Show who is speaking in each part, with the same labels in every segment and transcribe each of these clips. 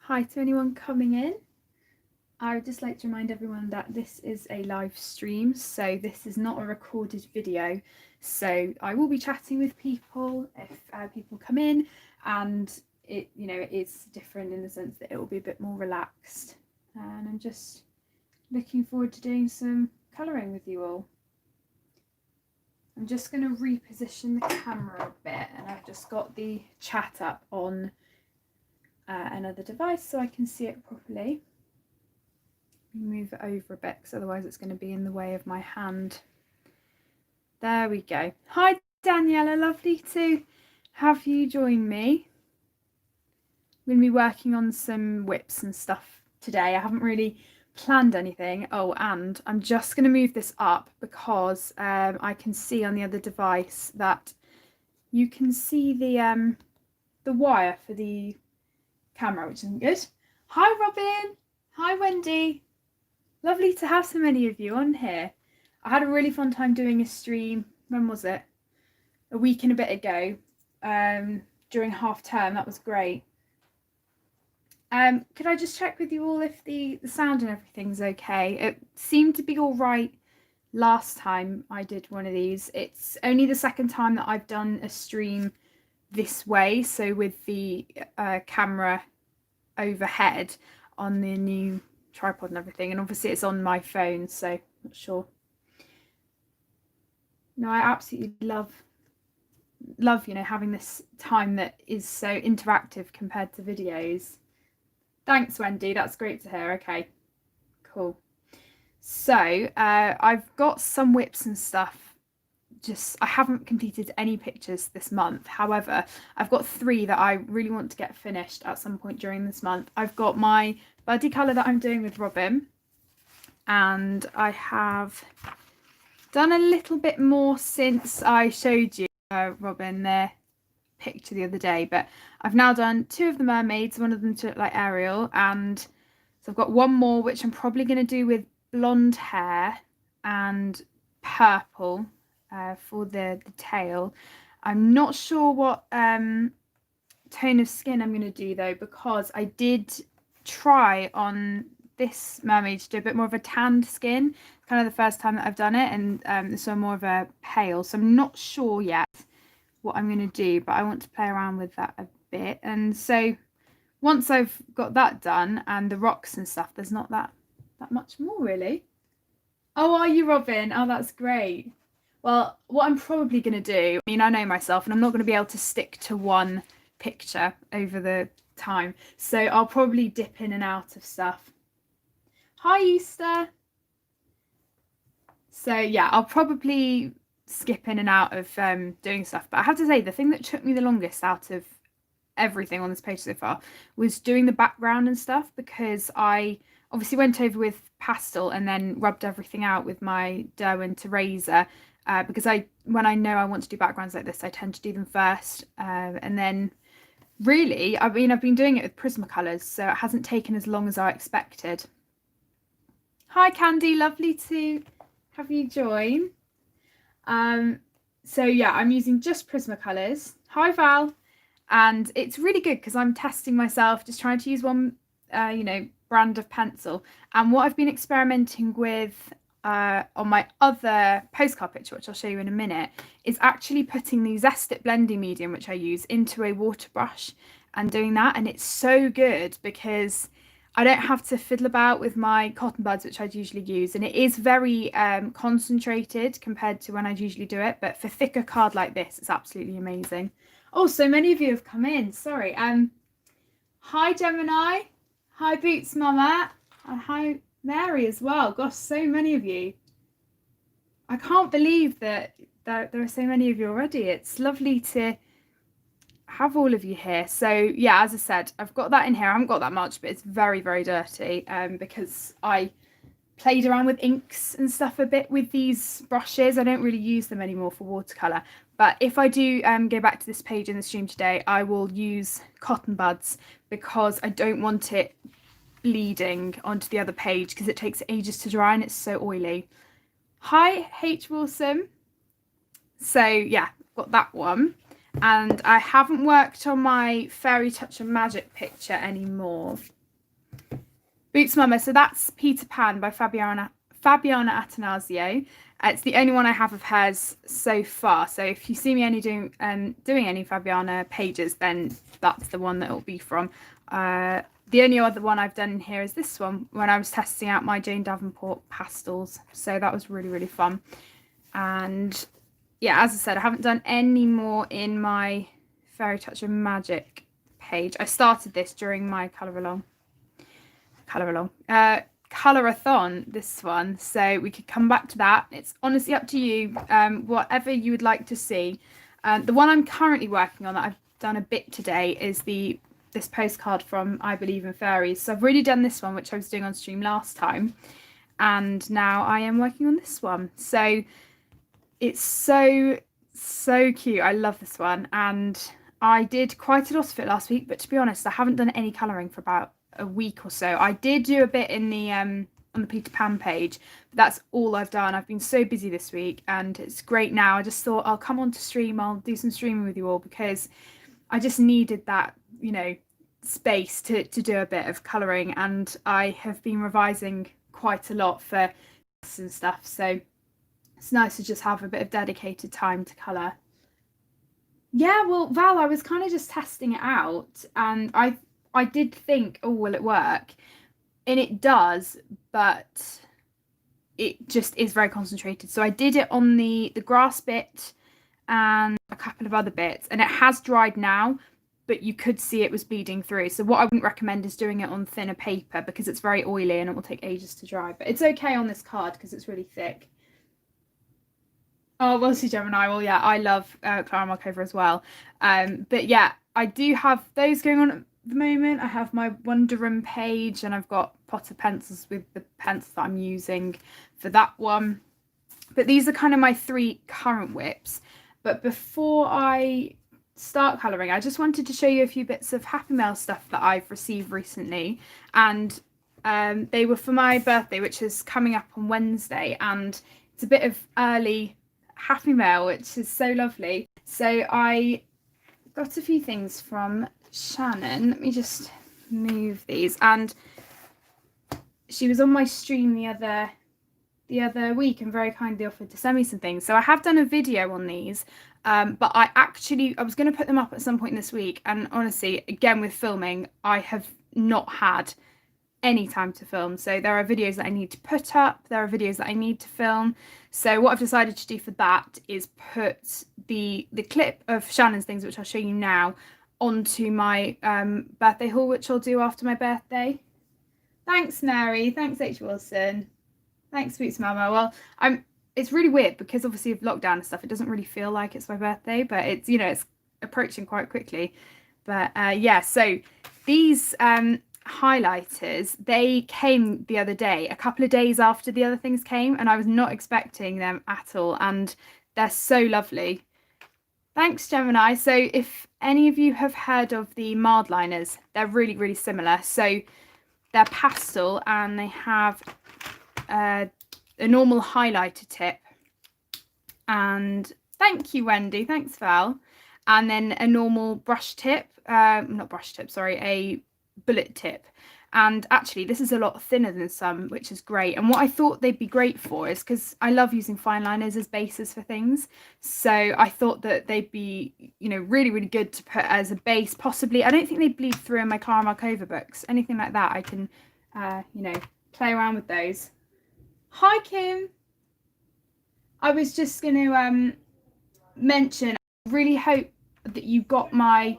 Speaker 1: hi to anyone coming in. I would just like to remind everyone that this is a live stream, so this is not a recorded video. So I will be chatting with people if people come in, and it's different in the sense that it will be a bit more relaxed. And I'm just looking forward to doing some colouring with you all. I'm just going to reposition the camera a bit, and I've just got the chat up on another device so I can see it properly. Move it over a bit because otherwise it's going to be in the way of my hand. There we go. Hi Daniela, lovely to have you join me. I'm going to be working on some WIPs and stuff today. I haven't really planned anything. Oh, and I'm just going to move this up because I can see on the other device that you can see the wire for the camera, which isn't good. Hi Robin. Hi Wendy. Lovely to have so many of you on here. I had a really fun time doing a stream. When was it? A week and a bit ago, during half term. That was great. Could I just check with you all if the sound and everything's okay? It seemed to be all right last time I did one of these. It's only the second time that I've done a stream this way, so with the camera overhead on the new tripod and everything, and obviously it's on my phone, so I'm not sure. No, I absolutely love having this time that is so interactive compared to videos. Thanks Wendy, that's great to hear. Okay, cool. So I've got some WIPs and stuff. I haven't completed any pictures this month. However, I've got 3 that I really want to get finished at some point during this month. I've got my buddy colour that I'm doing with Robin, and I have done a little bit more since I showed you Robin their picture the other day, but I've now done 2 of the mermaids, one of them to look like Ariel, and so I've got one more which I'm probably going to do with blonde hair and purple for the tail. I'm not sure what tone of skin I'm going to do though, because I did try on this mermaid to do a bit more of a tanned skin. It's kind of the first time that I've done it, and this one more of a pale, so I'm not sure yet what I'm going to do, but I want to play around with that a bit. And so once I've got that done and the rocks and stuff, there's not that much more really. Oh, are you Robin? Oh, that's great. Well, what I'm probably going to do, I mean, I know myself and I'm not going to be able to stick to one picture over the time, so I'll probably dip in and out of stuff. Hi Easter. So yeah, I'll probably skip in and out of doing stuff, but I have to say the thing that took me the longest out of everything on this page so far was doing the background and stuff, because I obviously went over with pastel and then rubbed everything out with my Derwent to razor, because when I know I want to do backgrounds like this, I tend to do them first, and then really, I mean, I've been doing it with Prismacolors, so it hasn't taken as long as I expected. Hi Candy, lovely to have you join. So yeah, I'm using just Prismacolors. Hi Val. And it's really good because I'm testing myself, just trying to use one brand of pencil. And what I've been experimenting with on my other postcard picture, which I'll show you in a minute, is actually putting the Zest-It blending medium, which I use, into a water brush and doing that. And it's so good because I don't have to fiddle about with my cotton buds, which I'd usually use, and it is very concentrated compared to when I'd usually do it, but for thicker card like this, it's absolutely amazing. Oh, so many of you have come in. Sorry. Hi Gemini. Hi Boots Mama. And hi Mary as well. Gosh, so many of you. I can't believe that there are so many of you already. It's lovely to have all of you here. So yeah, as I said, I've got that in here. I haven't got that much, but it's very, very dirty because I played around with inks and stuff a bit with these brushes. I don't really use them anymore for watercolour, but if I do go back to this page in the stream today, I will use cotton buds because I don't want it bleeding onto the other page because it takes ages to dry and it's so oily. Hi H Wilson. So yeah, I've got that one. And I haven't worked on my Fairy Touch and Magic picture anymore. Boots Mama, so that's Peter Pan by Fabiana Attanasio. It's the only one I have of hers so far. So if you see me doing any Fabiana pages, then that's the one that it'll be from. The only other one I've done in here is this one when I was testing out my Jane Davenport pastels. So that was really, really fun. And yeah, as I said, I haven't done any more in my Fairy Touch of Magic page. I started this during my colorathon, this one, so we could come back to that. It's honestly up to you, whatever you would like to see. The one I'm currently working on that I've done a bit today is this postcard from I Believe in Fairies. So I've already done this one, which I was doing on stream last time, and now I am working on this one. So it's so cute. I love this one, and I did quite a lot of it last week, but to be honest, I haven't done any colouring for about a week or so. I did do a bit in the on the Peter Pan page, but that's all I've done. I've been so busy this week, and it's great now. I just thought I'll come on to stream, I'll do some streaming with you all, because I just needed that, you know, space to do a bit of colouring, and I have been revising quite a lot for and stuff, so it's nice to just have a bit of dedicated time to colour. Yeah, well, Val, I was kind of just testing it out, and I did think, oh, will it work? And it does, but it just is very concentrated. So I did it on the grass bit and a couple of other bits, and it has dried now, but you could see it was bleeding through. So what I wouldn't recommend is doing it on thinner paper, because it's very oily and it will take ages to dry. But it's okay on this card because it's really thick. Oh, we'll see, Gemini. Well, yeah, I love Clara Markova as well. But yeah, I do have those going on at the moment. I have my Wonder Room page, and I've got Potter pencils with the pencils that I'm using for that one. But these are kind of my 3 current WIPs. But before I start colouring, I just wanted to show you a few bits of Happy Mail stuff that I've received recently. And they were for my birthday, which is coming up on Wednesday. And it's a bit of early Happy Mail, which is so lovely. So I got a few things from Shannon. Let me just move these. And she was on my stream the other week and very kindly offered to send me some things. So I have done a video on these, but I was going to put them up at some point this week, and honestly, again with filming, I have not had any time to film. So there are videos that I need to put up, there are videos that I need to film. So what I've decided to do for that is put the clip of Shannon's things, which I'll show you now, onto my birthday haul, which I'll do after my birthday. Thanks, Mary. Thanks, H. Wilson. Thanks, Boots Mama. Well, it's really weird because obviously of lockdown and stuff, it doesn't really feel like it's my birthday, but it's, you know, it's approaching quite quickly. But yeah, so these highlighters, they came the other day, a couple of days after the other things came, and I was not expecting them at all, and they're so lovely. Thanks, Gemini. So if any of you have heard of the Mard liners, they're really, really similar. So they're pastel, and they have a normal highlighter tip, and thank you, Wendy, thanks, Val, and then a normal brush tip, not brush tip, sorry, a bullet tip. And actually this is a lot thinner than some, which is great. And what I thought they'd be great for is, because I love using fine liners as bases for things, so I thought that they'd be, you know, really, really good to put as a base. Possibly, I don't think they bleed through in my Clara Markova books, anything like that. I can you know, play around with those. Hi, Kim. I was just going to mention, I really hope that you got my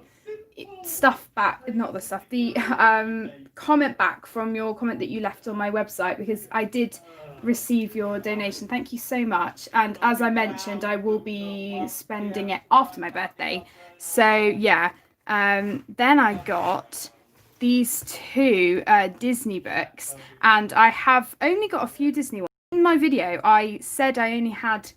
Speaker 1: stuff back, not the stuff, the comment back from your comment that you left on my website, because I did receive your donation. Thank you so much. And as I mentioned, I will be spending it after my birthday. So yeah, then I got these 2 Disney books, and I have only got a few Disney ones. In my video I said I only had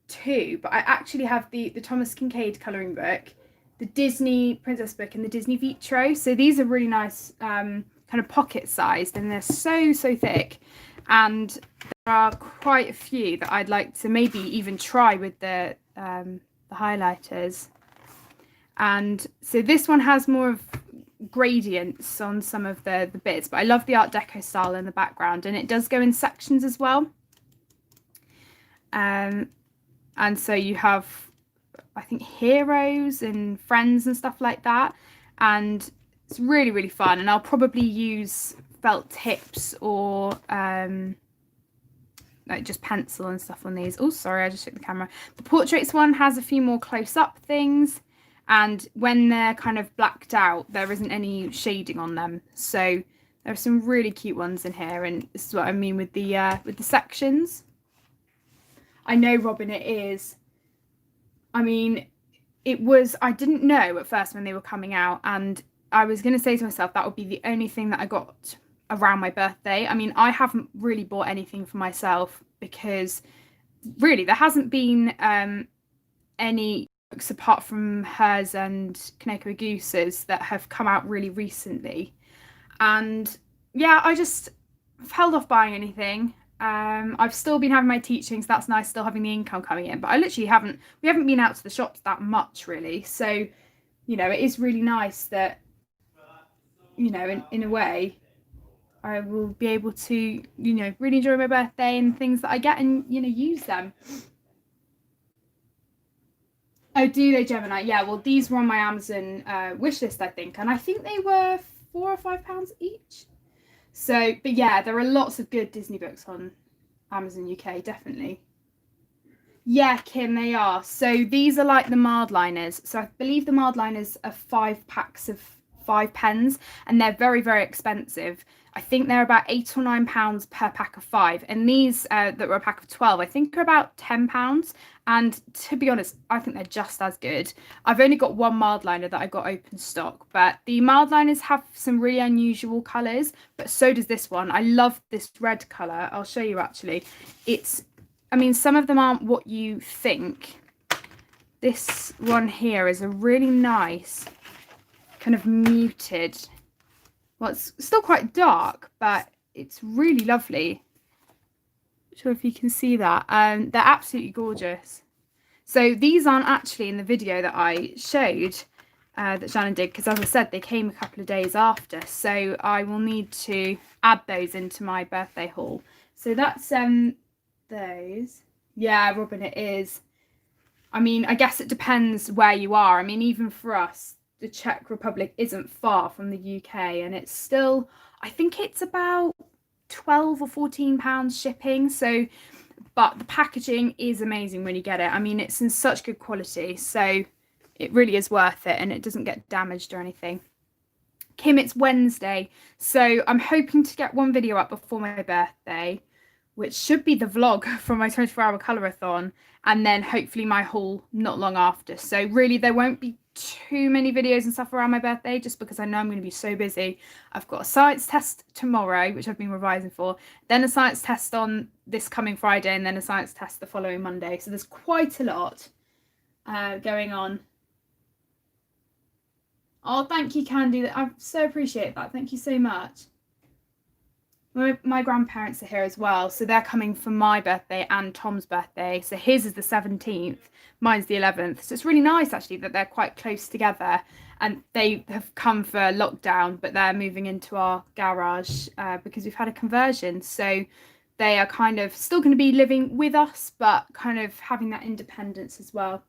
Speaker 1: 2, but I actually have the Thomas Kincaid colouring book, the Disney Princess book, and the Disney Vitro. So these are really nice, kind of pocket sized, and they're so thick, and there are quite a few that I'd like to maybe even try with the highlighters. And so this one has more of gradients on some of the bits, but I love the Art Deco style in the background, and it does go in sections as well. And so you have, I think, heroes and friends and stuff like that, and it's really, really fun. And I'll probably use felt tips or like just pencil and stuff on these. Oh, sorry, I just took the camera. The portraits one has a few more close-up things, and when they're kind of blacked out, there isn't any shading on them. So there are some really cute ones in here, and this is what I mean with the sections. I know, Robin, it is. I mean, it was, I didn't know at first when they were coming out, and I was going to say to myself that would be the only thing that I got around my birthday. I mean, I haven't really bought anything for myself because really there hasn't been any books apart from hers and Kaneko Goose's that have come out really recently. And yeah, I just held off buying anything. I've still been having my teaching, so that's nice, still having the income coming in, but I literally we haven't been out to the shops that much really. So, you know, it is really nice that, you know, in a way, I will be able to, you know, really enjoy my birthday and things that I get and, you know, use them. Oh, do they, Gemini? Yeah, well, these were on my Amazon wish list, I think, and I think they were £4 or £5 each. So, but yeah, there are lots of good Disney books on Amazon UK, definitely. Yeah, Kim, they are. So these are like the Mardliners. So I believe the Mardliners are 5 packs of 5 pens, and they're very, very expensive. I think they're about £8 or £9 per pack of 5, and these that were a pack of 12 I think are about £10. And to be honest, I think they're just as good. I've only got one Mardliner that I got open stock, but the Mardliners have some really unusual colours, but so does this one. I love this red colour. I'll show you actually. I mean, some of them aren't what you think. This one here is a really nice kind of muted, well, it's still quite dark, but it's really lovely. Not sure if you can see that. They're absolutely gorgeous. So these aren't actually in the video that I showed that Shannon did, because as I said, they came a couple of days after, so I will need to add those into my birthday haul. So that's those. Yeah, Robin, it is. I mean, I guess it depends where you are. I mean, even for us, the Czech Republic isn't far from the UK, and it's still, I think it's about £12 or £14 shipping. So, but the packaging is amazing when you get it. I mean, it's in such good quality, so it really is worth it, and it doesn't get damaged or anything. Kim, it's Wednesday, so I'm hoping to get one video up before my birthday, which should be the vlog from my 24-hour colour-a-thon, and then hopefully my haul not long after. So really there won't be too many videos and stuff around my birthday, just because I know I'm going to be so busy. I've got a science test tomorrow, which I've been revising for, then a science test on this coming Friday, and then a science test the following Monday. So there's quite a lot going on. Oh, thank you, Candy. I so appreciate that. Thank you so much. My grandparents are here as well, so they're coming for my birthday and Tom's birthday. So his is the 17th, mine's the 11th. So it's really nice actually that they're quite close together, and they have come for lockdown, but they're moving into our garage because we've had a conversion. So they are kind of still going to be living with us, but kind of having that independence as well.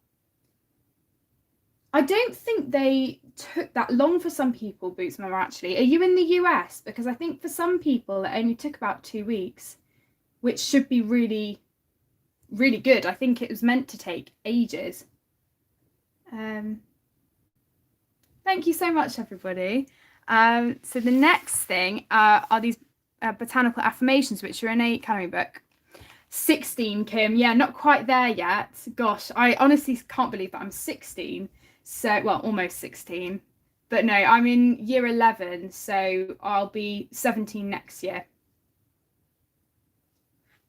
Speaker 1: I don't think they took that long for some people, Boots Mama, actually. Are you in the US? Because I think for some people it only took about 2 weeks, which should be really, really good. I think it was meant to take ages. Thank you so much, everybody. So the next thing are these botanical affirmations, which are an 8-calorie book. 16, Kim. Yeah, not quite there yet. Gosh, I honestly can't believe that I'm 16. So, well, almost 16, but no, I'm in year 11, so I'll be 17 next year.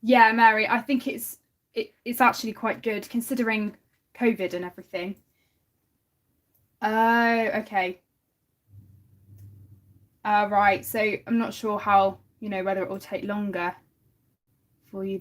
Speaker 1: Yeah, Mary, I think it's actually quite good considering COVID and everything. Oh, okay. Right, so I'm not sure how, you know, whether it will take longer for you.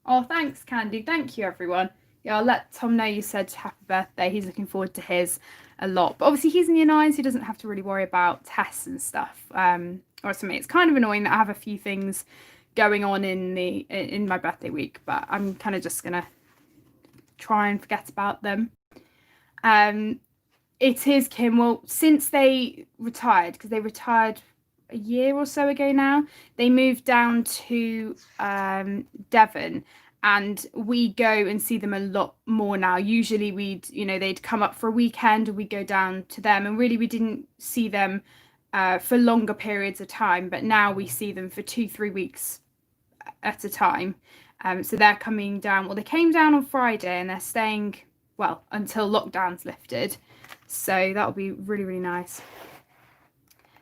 Speaker 1: Oh, thanks, Candy. Thank you, everyone. Yeah, I'll let Tom know you said happy birthday. He's looking forward to his a lot. But obviously he's in year 9, so he doesn't have to really worry about tests and stuff. Or for me, it's kind of annoying that I have a few things going on in my birthday week, but I'm kind of just gonna try and forget about them. It is, Kim. Well, since they retired, because they retired a year or so ago now, they moved down to Devon, and we go and see them a lot more now. Usually they'd come up for a weekend and we'd go down to them, and really we didn't see them for longer periods of time, but now we see them for 2-3 weeks at a time. So they're coming down, well, they came down on Friday and they're staying, well, until lockdown's lifted. So that'll be really, really nice.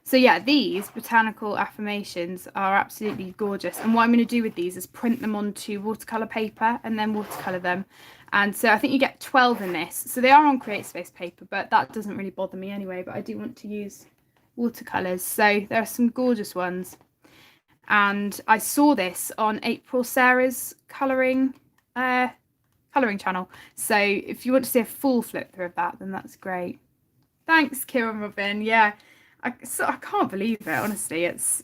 Speaker 1: So yeah, these botanical affirmations are absolutely gorgeous. And what I'm going to do with these is print them onto watercolour paper and then watercolour them. And so I think you get 12 in this. So they are on CreateSpace paper, but that doesn't really bother me anyway. But I do want to use watercolours. So there are some gorgeous ones. And I saw this on April Sarah's colouring channel. So if you want to see a full flip through of that, then that's great. Thanks, Kieran Robin. Yeah, I can't believe it, honestly. It's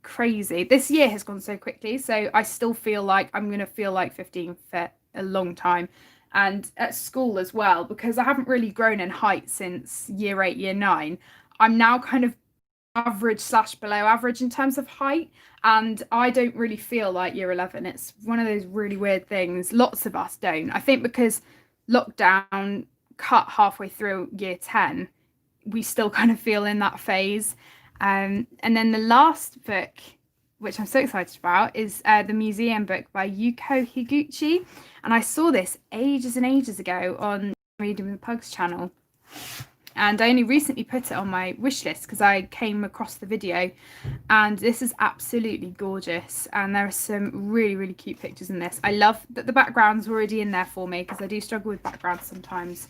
Speaker 1: crazy. This year has gone so quickly, so I still feel like I'm going to feel like 15 for a long time. And at school as well, because I haven't really grown in height since year 8, year 9. I'm now kind of average/below average in terms of height, and I don't really feel like year 11. It's one of those really weird things. Lots of us don't. I think because lockdown cut halfway through year 10, we still kind of feel in that phase. And then the last book, which I'm so excited about, is the museum book by Yuko Higuchi. And I saw this ages and ages ago on Reading with the Pugs channel. And I only recently put it on my wish list because I came across the video, and this is absolutely gorgeous. And there are some really, really cute pictures in this. I love that the background's already in there for me because I do struggle with backgrounds sometimes.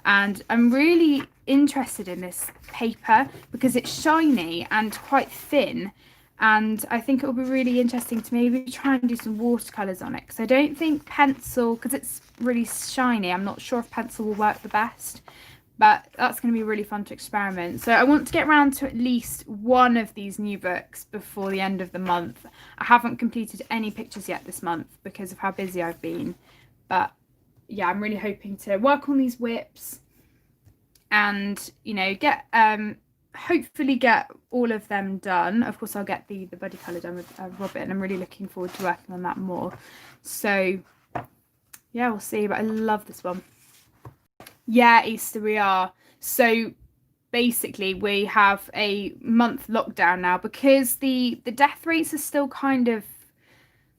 Speaker 1: And I'm really interested in this paper because it's shiny and quite thin. And I think it will be really interesting to maybe try and do some watercolours on it, because I don't think pencil, because it's really shiny, I'm not sure if pencil will work the best. But that's going to be really fun to experiment. So I want to get around to at least one of these new books before the end of the month. I haven't completed any pictures yet this month because of how busy I've been. But yeah, I'm really hoping to work on these WIPs and, get hopefully get all of them done. Of course, I'll get the buddy colour done with Robert, and I'm really looking forward to working on that more. So yeah, we'll see. But I love this one. Yeah, Easter we are. So basically we have a month lockdown now because the death rates are still kind of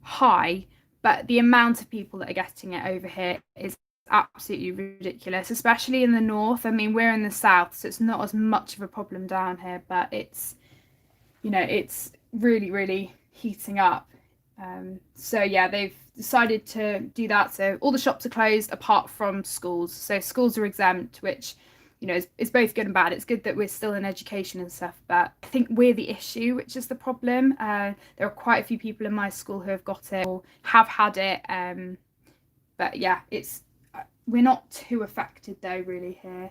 Speaker 1: high, but the amount of people that are getting it over here is absolutely ridiculous, especially in the north. I mean, we're in the south, so it's not as much of a problem down here, but it's it's really, really heating up. So yeah, they've decided to do that. So all the shops are closed apart from schools. So schools are exempt, which is both good and bad. It's good that we're still in education and stuff, but I think we're the issue, which is the problem. There are quite a few people in my school who have got it or have had it. But yeah, we're not too affected though, really here.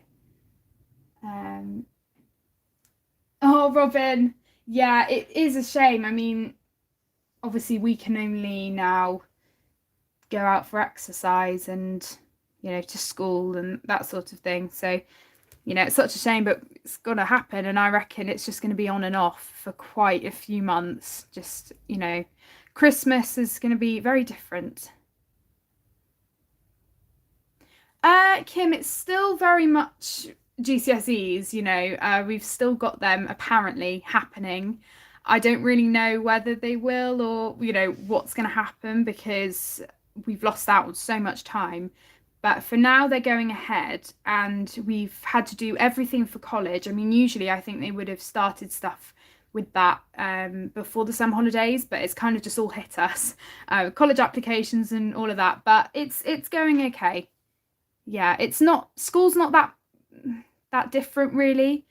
Speaker 1: Oh, Robin, yeah, it is a shame. I mean, obviously we can only now go out for exercise and to school and that sort of thing, so it's such a shame, but it's gonna happen, and I reckon it's just going to be on and off for quite a few months. Just Christmas is going to be very different. Kim, it's still very much GCSEs. We've still got them apparently happening. I don't really know whether they will or what's going to happen, because we've lost out on so much time. But for now they're going ahead, and we've had to do everything for college. I mean, usually I think they would have started stuff with that before the summer holidays, but it's kind of just all hit us, college applications and all of that. But it's going okay. Yeah, school's not that different really.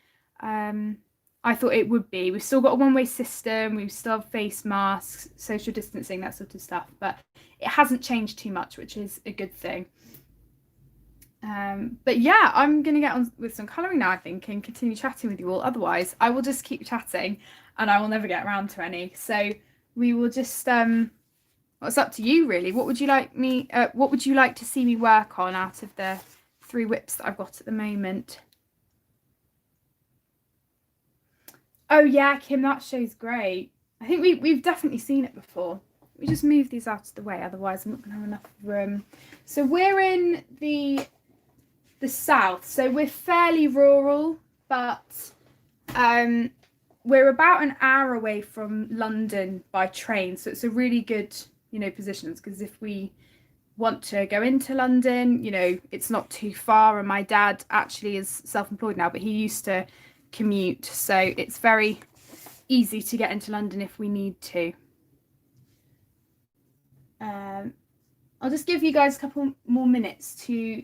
Speaker 1: I thought it would be. We've still got a one-way system, we've still have face masks, social distancing, that sort of stuff, but it hasn't changed too much, which is a good thing. But yeah, I'm gonna get on with some colouring now, I think, and continue chatting with you all. Otherwise, I will just keep chatting and I will never get around to any. So we will just well, it's up to you really. What would you like to see me work on out of the 3 WIPs that I've got at the moment? Oh yeah, Kim, that show's great. I think we've definitely seen it before. Let me just move these out of the way, otherwise I'm not gonna have enough room. So we're in the south, so we're fairly rural, but we're about an hour away from London by train, so it's a really good, you know, position, because if we want to go into London, you know, it's not too far. And my dad actually is self-employed now, but he used to commute, so it's very easy to get into London if we need to. I'll just give you guys a couple more minutes to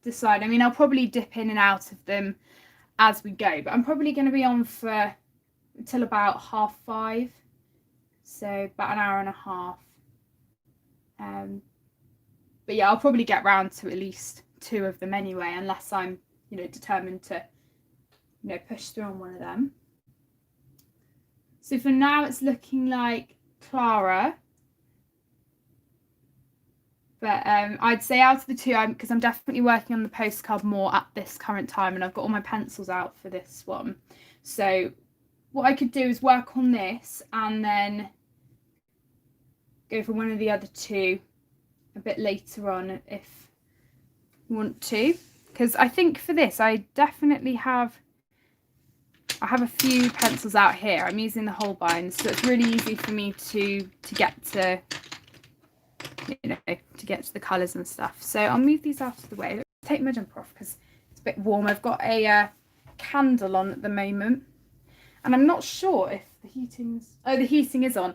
Speaker 1: decide. I mean, I'll probably dip in and out of them as we go, but I'm probably going to be on for until about 5:30, so about an hour and a half. But yeah, I'll probably get round to at least 2 of them anyway, unless I'm, you know, determined to, you know, push through on one of them. So for now, it's looking like Clara. But I'd say out of the 2, because I'm definitely working on the postcard more at this current time, and I've got all my pencils out for this one. So what I could do is work on this and then go for one of the other 2 a bit later on if you want to. Because I think for this, I definitely have a few pencils out here. I'm using the Holbeins, so it's really easy for me to get to, you know, to get to the colours and stuff. So I'll move these out of the way. Let's take my jumper off because it's a bit warm. I've got a candle on at the moment, and I'm not sure if the heating's... Oh, the heating is on.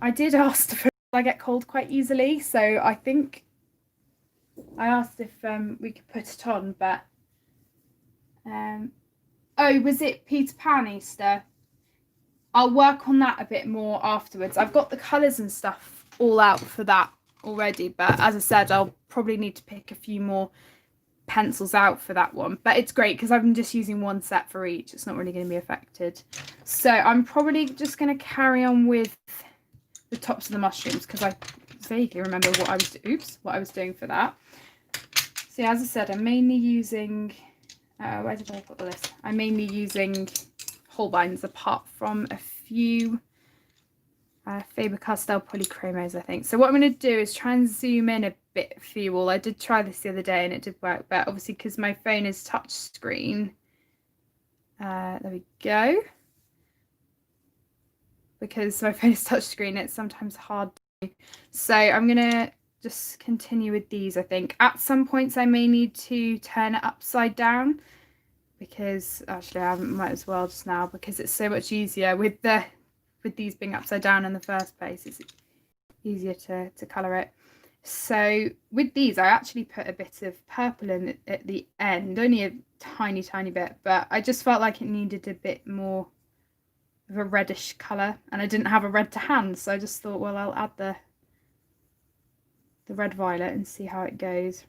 Speaker 1: I did ask if I get cold quite easily, so I think I asked if we could put it on, but oh, was it Peter Pan Easter? I'll work on that a bit more afterwards. I've got the colours and stuff all out for that already, but as I said, I'll probably need to pick a few more pencils out for that one. But it's great because I'm just using one set for each. It's not really going to be affected. So I'm probably just going to carry on with the tops of the mushrooms because I vaguely remember what I was doing for that. So yeah, as I said, I'm mainly using where did I put the list? I'm mainly using Holbeins, apart from a few Faber-Castell polychromos, I think. So what I'm going to do is try and zoom in a bit for you all. I did try this the other day and it did work, but obviously because my phone is touch screen, there we go. Because my phone is touch screen, it's sometimes hard to do. So I'm going to just continue with these, I think. At some points I may need to turn it upside down, because actually I might as well just now, because it's so much easier with these being upside down in the first place. It's easier to colour it. So with these I actually put a bit of purple in at the end, only a tiny bit, but I just felt like it needed a bit more of a reddish colour, and I didn't have a red to hand, so I just thought, well, I'll add the red violet and see how it goes.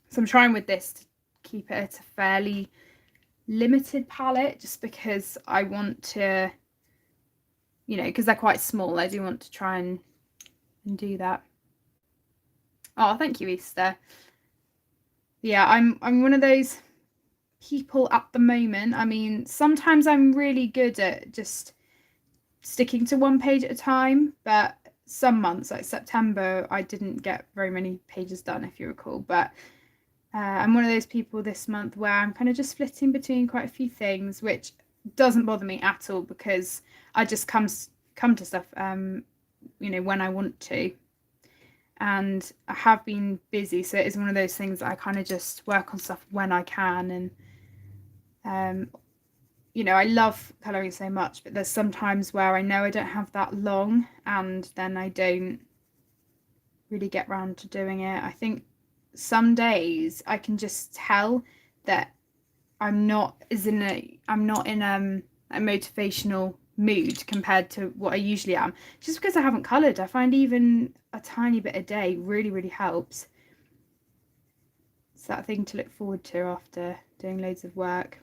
Speaker 1: So I'm trying with this to keep it at a fairly limited palette, just because I want to, you know, because they're quite small, I do want to try and do that. Oh, thank you, Easter. Yeah, I'm one of those people at the moment. I mean, sometimes I'm really good at just sticking to one page at a time, but some months, like September, I didn't get very many pages done, if you recall. But I'm one of those people this month where I'm kind of just flitting between quite a few things, which doesn't bother me at all, because I just come to stuff, you know, when I want to. And I have been busy, so it is one of those things that I kind of just work on stuff when I can. And you know, I love colouring so much, but there's some times where I know I don't have that long, and then I don't really get round to doing it. I think some days I can just tell that I'm not in a motivational mood compared to what I usually am, just because I haven't coloured. I find even a tiny bit a day really helps. It's that thing to look forward to after doing loads of work.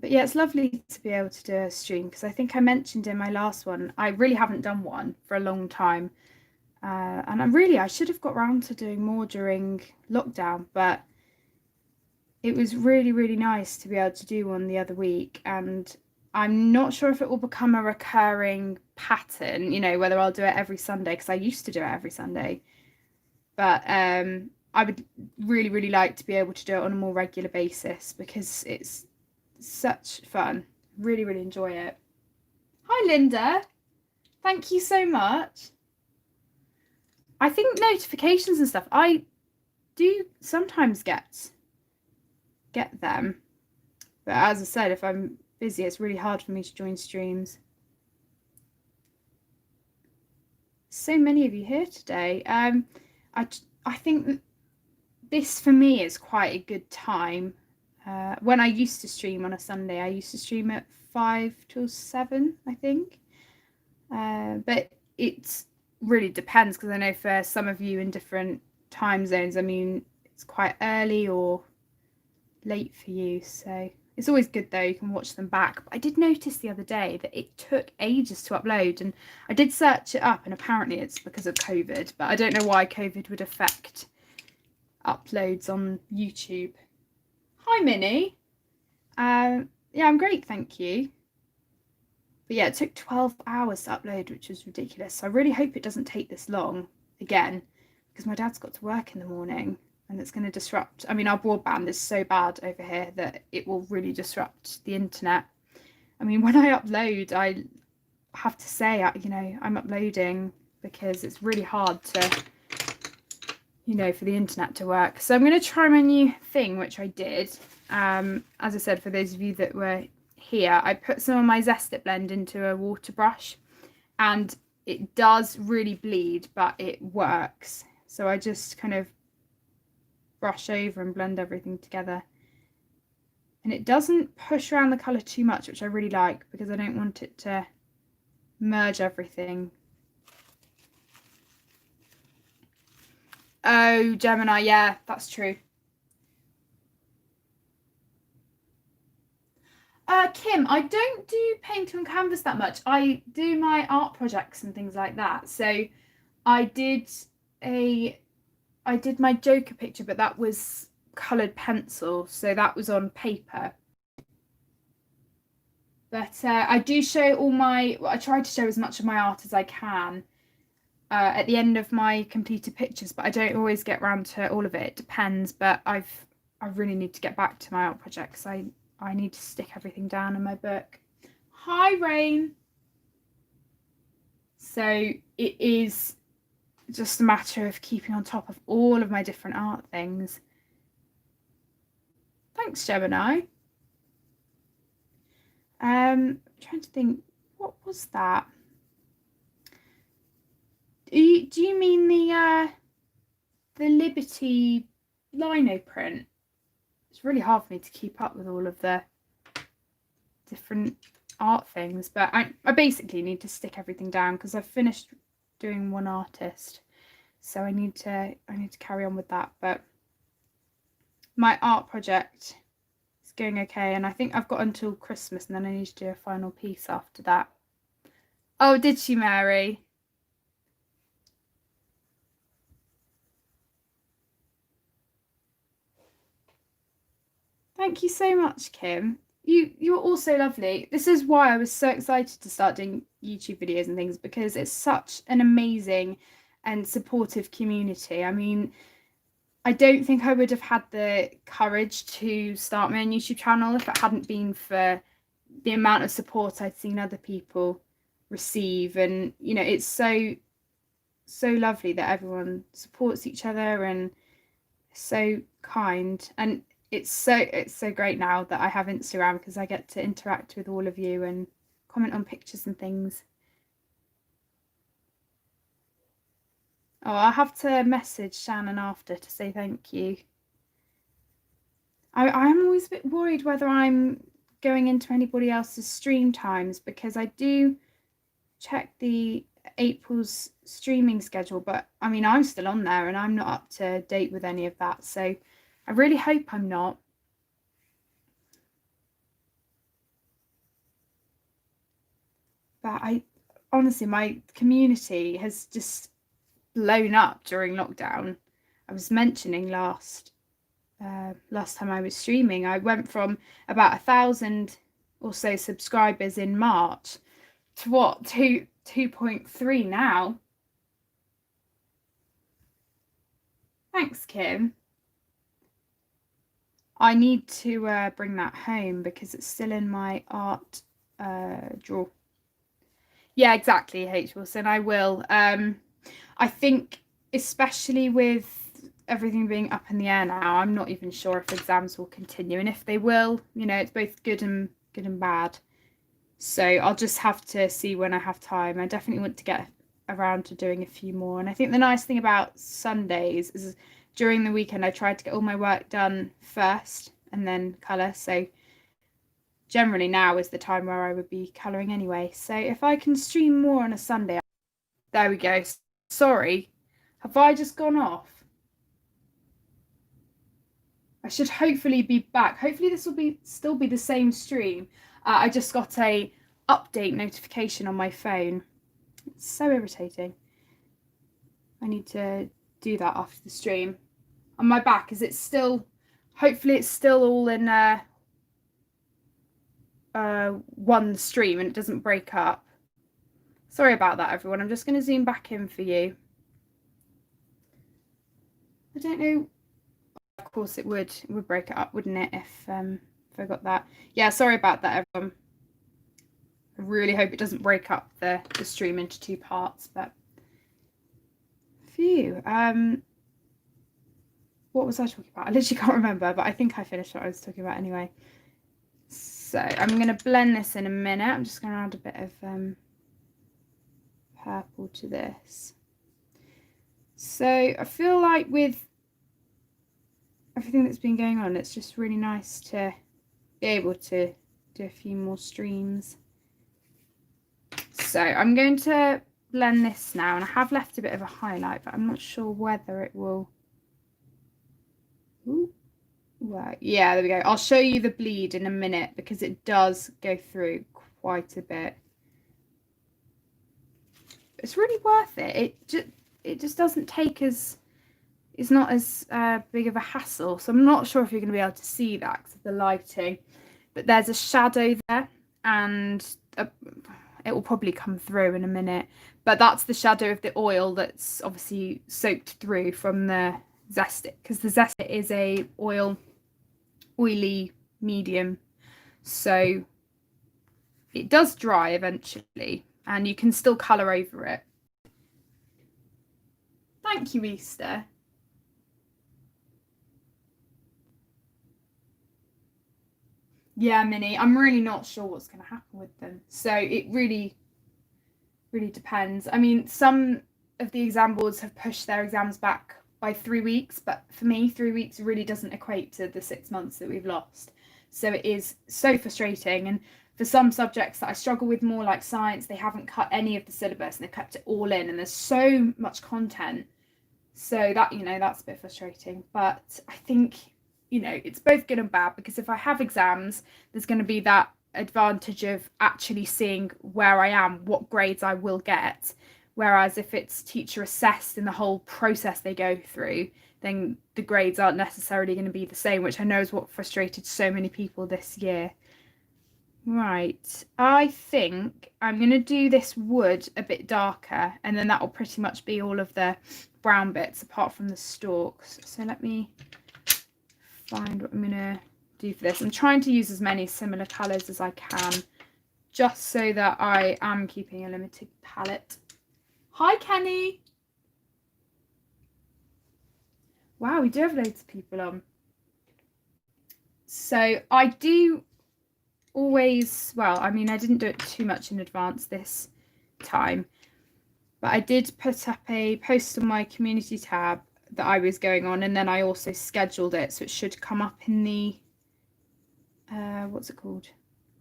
Speaker 1: But yeah, it's lovely to be able to do a stream, because I think I mentioned in my last one, I really haven't done one for a long time. And I should have got around to doing more during lockdown, but it was really, really nice to be able to do one the other week. And I'm not sure if it will become a recurring pattern, you know, whether I'll do it every Sunday, because I used to do it every Sunday. But I would really, really like to be able to do it on a more regular basis, because it's such fun. Really, really enjoy it. Hi, Linda. Thank you so much. I think notifications and stuff, I do sometimes get them. But as I said, if I'm busy, it's really hard for me to join streams. So many of you here today. I think this for me is quite a good time. When I used to stream on a Sunday, I used to stream at 5 till 7, I think. But it really depends, because I know for some of you in different time zones, I mean, it's quite early or late for you. So it's always good though, you can watch them back. But I did notice the other day that it took ages to upload, and I did search it up, and apparently it's because of COVID, but I don't know why COVID would affect uploads on YouTube. Hi, Minnie. Yeah, I'm great, thank you. But yeah, it took 12 hours to upload, which was ridiculous. So I really hope it doesn't take this long again, because my dad's got to work in the morning, and it's going to disrupt. I mean, our broadband is so bad over here that it will really disrupt the internet. I mean, when I upload, I have to say, you know, I'm uploading, because it's really hard to, you know, for the internet to work. So I'm going to try my new thing, which I did. As I said, for those of you that were here, I put some of my Zest It blend into a water brush, and it does really bleed, but it works. So I just kind of brush over and blend everything together, and it doesn't push around the colour too much, which I really like, because I don't want it to merge everything. Oh, Gemini, yeah, that's true. Kim, I don't do paint on canvas that much. I do my art projects and things like that. So I did my Joker picture, but that was coloured pencil, so that was on paper. But I do show I try to show as much of my art as I can at the end of my completed pictures, but I don't always get around to all of it. It depends, but I really need to get back to my art projects. I need to stick everything down in my book. Hi, Rain. So it is just a matter of keeping on top of all of my different art things. Thanks, Gemini. I'm trying to think, what was that? Do you mean the Liberty lino print? It's really hard for me to keep up with all of the different art things, but I basically need to stick everything down, because I've finished doing one artist, so I need to carry on with that. But my art project is going okay, and I think I've got until Christmas, and then I need to do a final piece after that. Oh, did she, Mary? Thank you so much, Kim. You're also lovely. This is why I was so excited to start doing YouTube videos and things, because it's such an amazing and supportive community. I mean, I don't think I would have had the courage to start my own YouTube channel if it hadn't been for the amount of support I'd seen other people receive. And you know, it's so lovely that everyone supports each other and is so kind. And it's so great now that I have Instagram, because I get to interact with all of you and comment on pictures and things. Oh, I'll have to message Shannon after to say thank you. I'm always a bit worried whether I'm going into anybody else's stream times, because I do check the April's streaming schedule, but I mean, I'm still on there and I'm not up to date with any of that. So I really hope I'm not. But I honestly, my community has just blown up during lockdown. I was mentioning last time I was streaming, I went from about 1,000 or so subscribers in March to what, 2.3 now. Thanks, Kim. I need to bring that home because it's still in my art drawer. Yeah, exactly, H. Wilson. I will. I think, especially with everything being up in the air now, I'm not even sure if exams will continue, and if they will, you know, it's both good and bad. So I'll just have to see when I have time. I definitely want to get around to doing a few more. And I think the nice thing about Sundays is during the weekend I tried to get all my work done first and then colour. So generally now is the time where I would be colouring anyway. So if I can stream more on a Sunday. There we go. Sorry, have I just gone off? I should hopefully be back. Hopefully this will still be the same stream. I just got a update notification on my phone. It's so irritating. I need to do that after the stream. On my back, is it still, hopefully it's still all in one stream and it doesn't break up. Sorry about that, everyone. I'm just going to zoom back in for you. I don't know. Of course it would break it up, wouldn't it, if I got that. Yeah, sorry about that, everyone. I really hope it doesn't break up the stream into two parts, but phew. What was I talking about? I literally can't remember, but I think I finished what I was talking about anyway. So I'm going to blend this in a minute. I'm just going to add a bit of purple to this. So I feel like with everything that's been going on, it's just really nice to be able to do a few more streams. So I'm going to blend this now, and I have left a bit of a highlight, but I'm not sure whether it will work. Yeah, there we go. I'll show you the bleed in a minute because it does go through quite a bit. It's really worth it. It just doesn't take as, it's not as big of a hassle. So I'm not sure if you're going to be able to see that because of the lighting, but there's a shadow there, and it will probably come through in a minute, but that's the shadow of the oil that's obviously soaked through from the zestic, because the zestic is a oily medium, so it does dry eventually and you can still colour over it. Thank you, Easter. Yeah, Minnie, I'm really not sure what's going to happen with them, so it really depends. I mean, some of the exam boards have pushed their exams back by 3 weeks, but for me 3 weeks really doesn't equate to the 6 months that we've lost. So it is so frustrating, and for some subjects that I struggle with more, like science, they haven't cut any of the syllabus and they've kept it all in, and there's so much content, so that, you know, that's a bit frustrating. But I think, you know, it's both good and bad, because if I have exams, there's going to be that advantage of actually seeing where I am, what grades I will get, whereas if it's teacher assessed in the whole process they go through, then the grades aren't necessarily going to be the same, which I know is what frustrated so many people this year. Right, I think I'm going to do this wood a bit darker, and then that will pretty much be all of the brown bits apart from the stalks. So let me find what I'm going to do for this. I'm trying to use as many similar colours as I can, just so that I am keeping a limited palette. Hi, Kenny. Wow, we do have loads of people on. So I do always, well, I mean, I didn't do it too much in advance this time, but I did put up a post on my community tab that I was going on, and then I also scheduled it, so it should come up in the what's it called,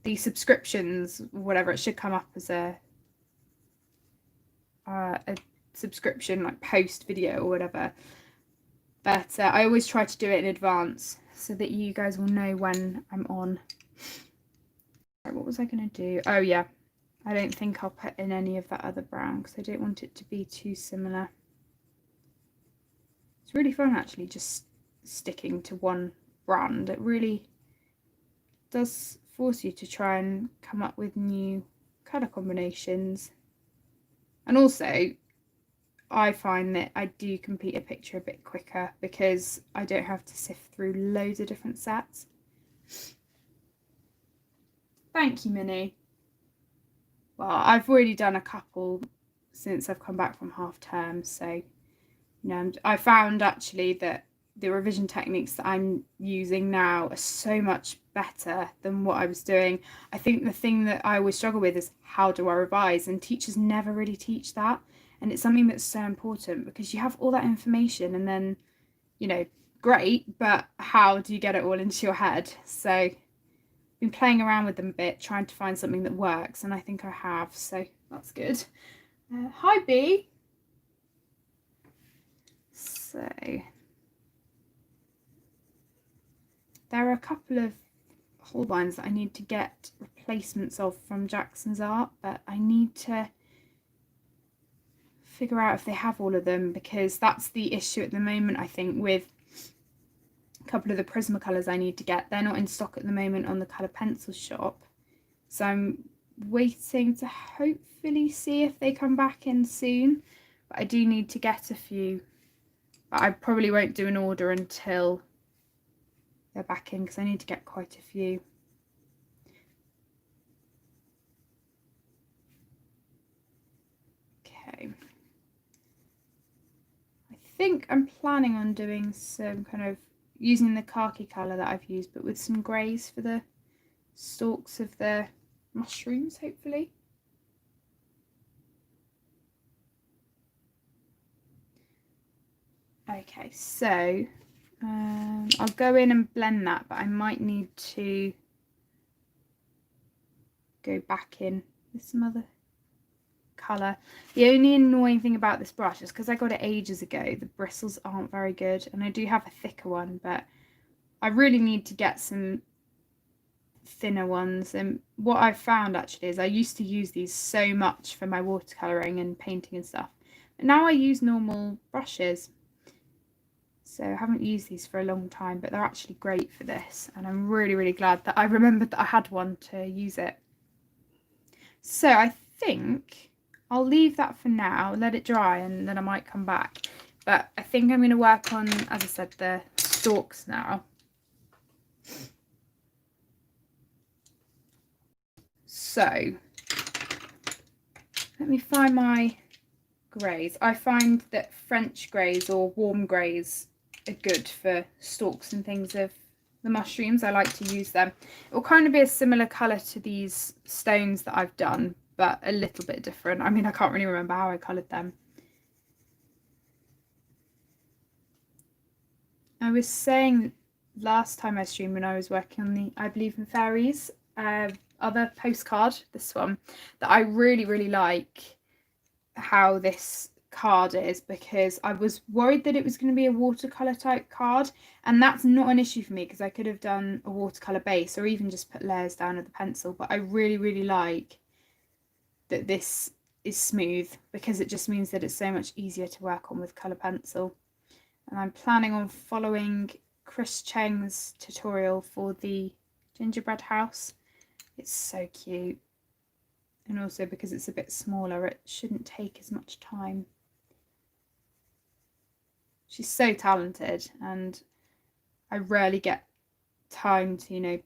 Speaker 1: the subscriptions, whatever. It should come up as a, a subscription, like post video or whatever. But I always try to do it in advance so that you guys will know when I'm on. Right, what was I going to do? Oh yeah, I don't think I'll put in any of that other brown because I don't want it to be too similar. It's really fun actually just sticking to one brand. It really does force you to try and come up with new colour combinations. And also, I find that I do complete a picture a bit quicker because I don't have to sift through loads of different sets. Thank you, Minnie. Well, I've already done a couple since I've come back from half term, so you know, I found actually that the revision techniques that I'm using now are so much better than what I was doing. I think the thing that I always struggle with is how do I revise, and teachers never really teach that, and it's something that's so important because you have all that information and then, you know, great, but how do you get it all into your head? So I've been playing around with them a bit, trying to find something that works, and I think I have, so that's good. Hi B. So there are a couple of Holbeins that I need to get replacements of from Jackson's Art, but I need to figure out if they have all of them, because that's the issue at the moment, I think, with a couple of the Prismacolors I need to get. They're not in stock at the moment on the Colour Pencil shop, so I'm waiting to hopefully see if they come back in soon, but I do need to get a few, but I probably won't do an order until they're back in because I need to get quite a few. Okay. I think I'm planning on doing some kind of using the khaki colour that I've used, but with some greys for the stalks of the mushrooms, hopefully. Okay, so I'll go in and blend that, but I might need to go back in with some other colour. The only annoying thing about this brush is because I got it ages ago, the bristles aren't very good, and I do have a thicker one, but I really need to get some thinner ones. And what I've found actually is I used to use these so much for my watercolouring and painting and stuff, but now I use normal brushes. So I haven't used these for a long time, but they're actually great for this, and I'm really glad that I remembered that I had one to use it. So I think I'll leave that for now, let it dry, and then I might come back. But I think I'm going to work on, as I said, the stalks now. So let me find my greys. I find that French greys or warm greys are good for stalks and things of the mushrooms. I like to use them. It will kind of be a similar colour to these stones that I've done, but a little bit different. I mean, I can't really remember how I coloured them. I was saying last time I streamed when I was working on the I Believe in Fairies other postcard, this one, that I really like how this card is, because I was worried that it was going to be a watercolor type card, and that's not an issue for me because I could have done a watercolor base or even just put layers down of the pencil, but I really like that this is smooth because it just means that it's so much easier to work on with colour pencil. And I'm planning on following Chris Cheng's tutorial for the gingerbread house. It's so cute. And also because it's a bit smaller, it shouldn't take as much time. She's so talented, and I rarely get time to, you know,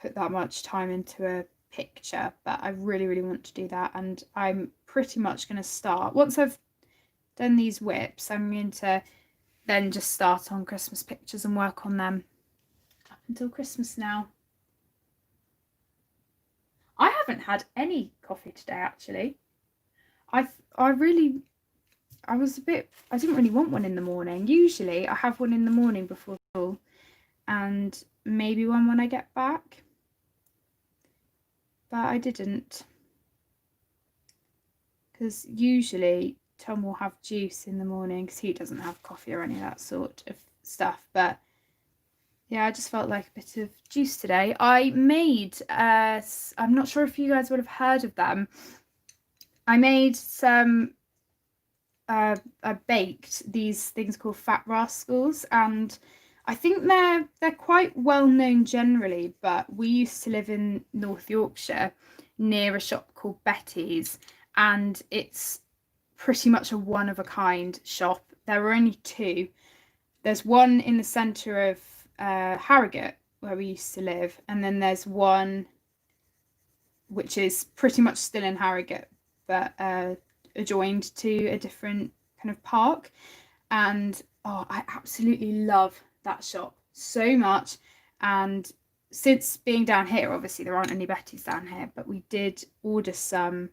Speaker 1: put that much time into a picture, but I really want to do that. And I'm pretty much going to start, once I've done these WIPs, I'm going to then just start on Christmas pictures and work on them up until Christmas now. I haven't had any coffee today, actually. I didn't really want one in the morning. Usually I have one in the morning before school and maybe one when I get back, but I didn't because usually Tom will have juice in the morning because he doesn't have coffee or any of that sort of stuff. But yeah, I just felt like a bit of juice today. I made, I'm not sure if you guys would have heard of them. I made some, I baked these things called Fat Rascals, and I think they're quite well known generally, but we used to live in North Yorkshire near a shop called Betty's, and it's pretty much a one of a kind shop. There were only two. There's one in the centre of Harrogate where we used to live, and then there's one which is pretty much still in Harrogate but adjoined to a different kind of park. And oh, I absolutely love that shop so much. And since being down here, obviously there aren't any Betty's down here, but we did order some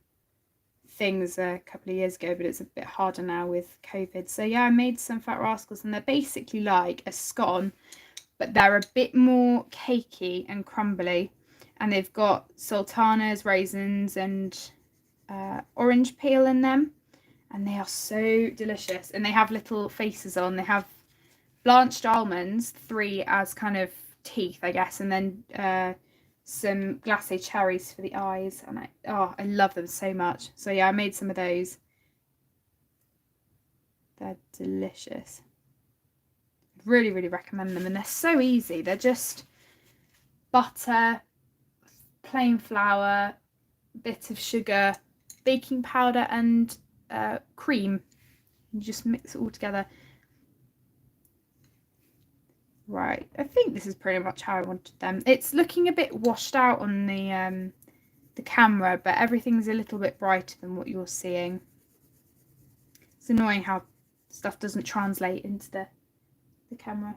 Speaker 1: things a couple of years ago, but it's a bit harder now with COVID. So yeah, I made some Fat Rascals, and they're basically like a scone, but they're a bit more cakey and crumbly, and they've got sultanas, raisins, and orange peel in them, and they are so delicious. And they have little faces on. They have blanched almonds, 3 as kind of teeth, I guess, and then some glacé cherries for the eyes. And I love them so much. So yeah, I made some of those. They're delicious. Really, really recommend them, and they're so easy. They're just butter, plain flour, bit of sugar, baking powder, and cream. You just mix it all together. Right, I think this is pretty much how I wanted them. It's looking a bit washed out on the camera, but everything's a little bit brighter than what you're seeing. It's annoying how stuff doesn't translate into the camera.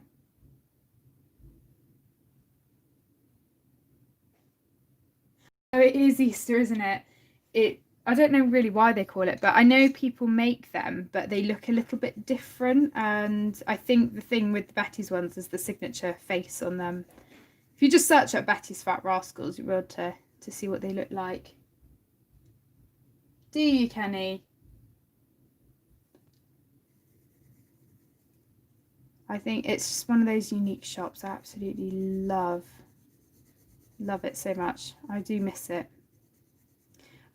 Speaker 1: Oh, it is Easter, isn't it? I don't know really why they call it, but I know people make them, but they look a little bit different. And I think the thing with the Betty's ones is the signature face on them. If you just search up Betty's Fat Rascals, you'll be able to see what they look like. Do you, Kenny? I think it's just one of those unique shops I absolutely love. Love it so much. I do miss it.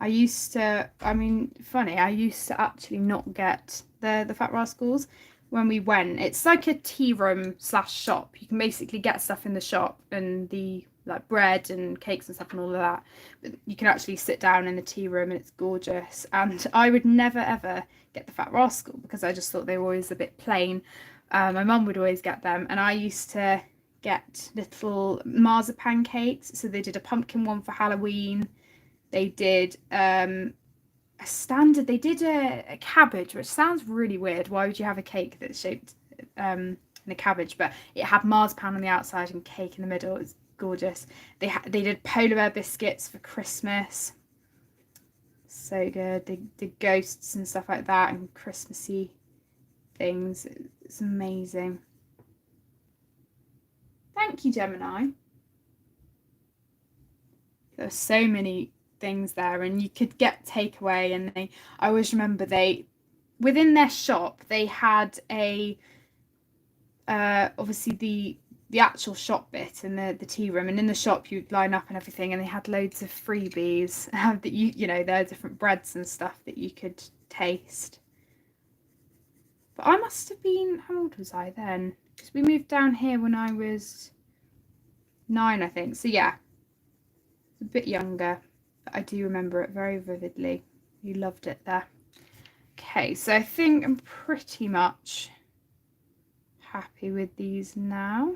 Speaker 1: I used to, I mean, funny, I used to actually not get the Fat Rascals when we went. It's like a tea room / shop. You can basically get stuff in the shop, and the like bread and cakes and stuff and all of that. But you can actually sit down in the tea room, and it's gorgeous. And I would never ever get the Fat Rascal because I just thought they were always a bit plain. My mum would always get them, and I used to get little marzipan cakes. So they did a pumpkin one for Halloween. They did a standard, they did a cabbage, which sounds really weird. Why would you have a cake that's shaped in a cabbage? But it had marzipan on the outside and cake in the middle. It was gorgeous. They did polar bear biscuits for Christmas. So good. They did ghosts and stuff like that, and Christmassy things. It's amazing. Thank you, Gemini. There were so many things there, and you could get takeaway, and I always remember within their shop they had a obviously the actual shop bit and the tea room, and in the shop you'd line up and everything, and they had loads of freebies that you know, there are different breads and stuff that you could taste. But I must have been, how old was I then? Because we moved down here when I was 9, I think. So yeah, a bit younger. But I do remember it very vividly. You loved it there. Okay, so I think I'm pretty much happy with these now.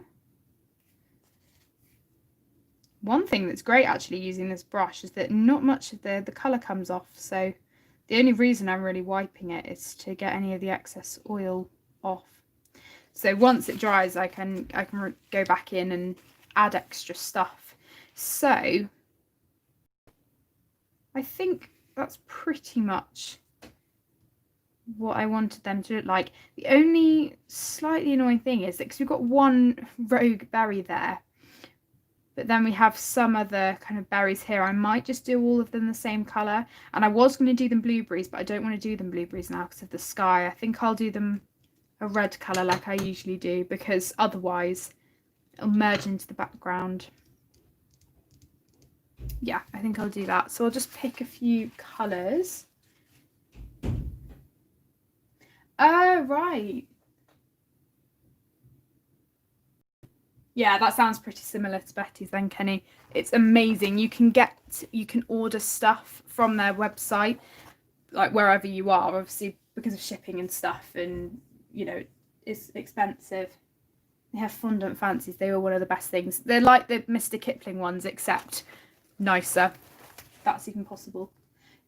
Speaker 1: One thing that's great actually using this brush is that not much of the colour comes off. So the only reason I'm really wiping it is to get any of the excess oil off. So once it dries, I can go back in and add extra stuff. So I think that's pretty much what I wanted them to look like. The only slightly annoying thing is that because we've got one rogue berry there, But then we have some other kind of berries here. I might just do all of them the same colour. And I was going to do them blueberries, but I don't want to do them blueberries now because of the sky. I think I'll do them a red colour like I usually do, because otherwise it'll merge into the background. Yeah, I think I'll do that. So I'll just pick a few colours. Oh, right. Yeah, that sounds pretty similar to Betty's then, Kenny. It's amazing. You can order stuff from their website, like wherever you are, obviously because of shipping and stuff, and you know, it's expensive. They have fondant fancies. They were one of the best things. They're like the Mr. Kipling ones, except nicer. That's even possible.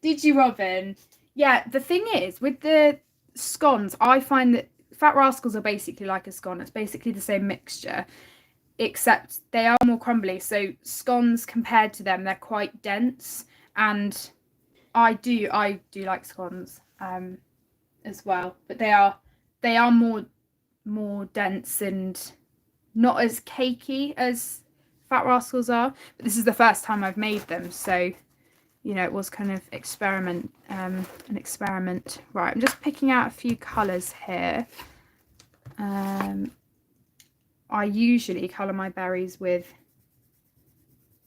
Speaker 1: Did you, Robin? Yeah, the thing is, with the scones, I find that Fat Rascals are basically like a scone. It's basically the same mixture, except they are more crumbly. So scones, compared to them, they're quite dense, and I do like scones as well, but they are more dense and not as cakey as Fat Rascals are. But this is the first time I've made them, so you know, it was kind of an experiment. Right, I'm just picking out a few colours here. I usually colour my berries with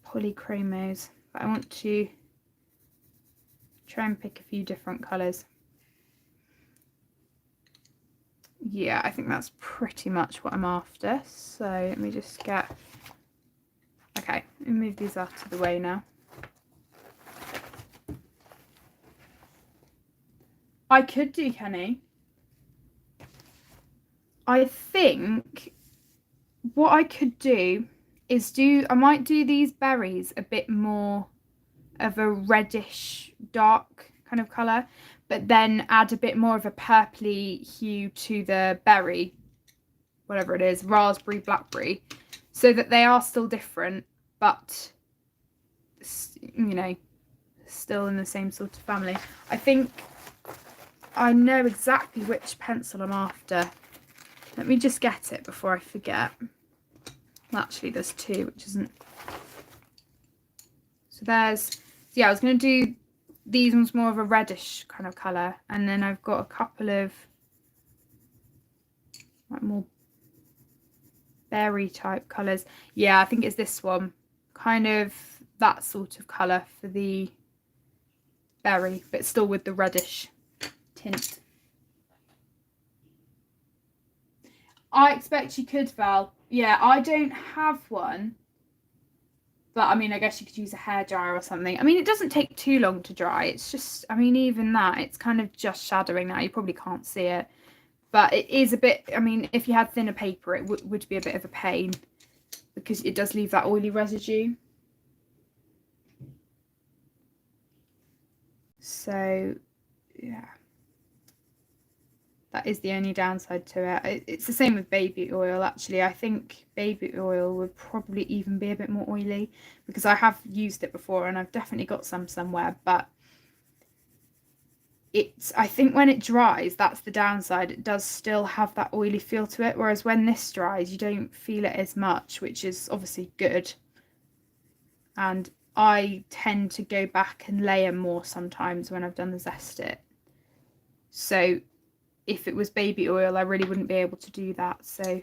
Speaker 1: polychromos, but I want to try and pick a few different colours. Yeah, I think that's pretty much what I'm after. So let me just get... Okay, let me move these out of the way now. I could do, Kenny. I think what I could do is I might do these berries a bit more of a reddish dark kind of colour, but then add a bit more of a purpley hue to the berry, whatever it is, raspberry, blackberry, so that they are still different, but you know, still in the same sort of family. I think I know exactly which pencil I'm after. Let me just get it before I forget. Well, actually, there's two, which isn't... So yeah, I was going to do these ones more of a reddish kind of colour, and then I've got a couple of like more berry type colours. Yeah, I think it's this one. Kind of that sort of colour for the berry, but still with the reddish tint. I expect you could, Val. Yeah, I don't have one. But I mean, I guess you could use a hairdryer or something. I mean, it doesn't take too long to dry. It's just, I mean, even that, it's kind of just shadowing now. You probably can't see it. But it is a bit, I mean, if you had thinner paper, it would be a bit of a pain, because it does leave that oily residue. So, yeah. That is the only downside to it. It's the same with baby oil, actually. I think baby oil would probably even be a bit more oily, because I have used it before and I've definitely got some somewhere, but I think when it dries, that's the downside. It does still have that oily feel to it, whereas when this dries, you don't feel it as much, which is obviously good. And I tend to go back and layer more sometimes when I've done the zest it. So if it was baby oil, I really wouldn't be able to do that. So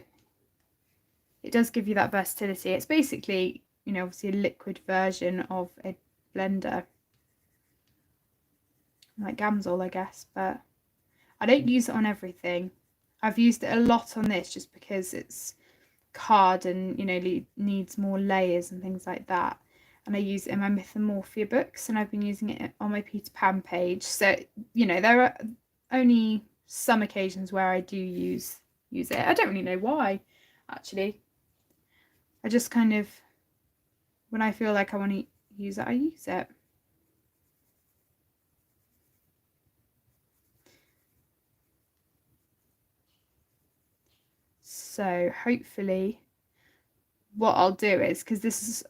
Speaker 1: it does give you that versatility. It's basically, you know, obviously a liquid version of a blender, like Gamsol, I guess, but I don't use it on everything. I've used it a lot on this just because it's card and, you know, needs more layers and things like that. And I use it in my Myth and Morphia books, and I've been using it on my Peter Pan page. So, you know, there are only some occasions where I do use it. I don't really know why, actually. I just kind of, when I feel like I want to use it, I use it. So hopefully what I'll do is, because this is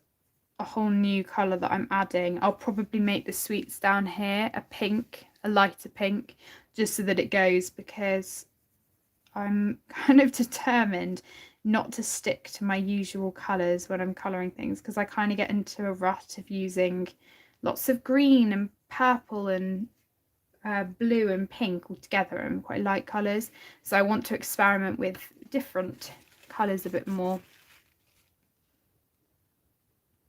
Speaker 1: a whole new colour that I'm adding, I'll probably make the sweets down here a pink, a lighter pink, just so that it goes, because I'm kind of determined not to stick to my usual colours when I'm colouring things, because I kind of get into a rut of using lots of green and purple and blue and pink all together, and quite light colours. So I want to experiment with different colours a bit more,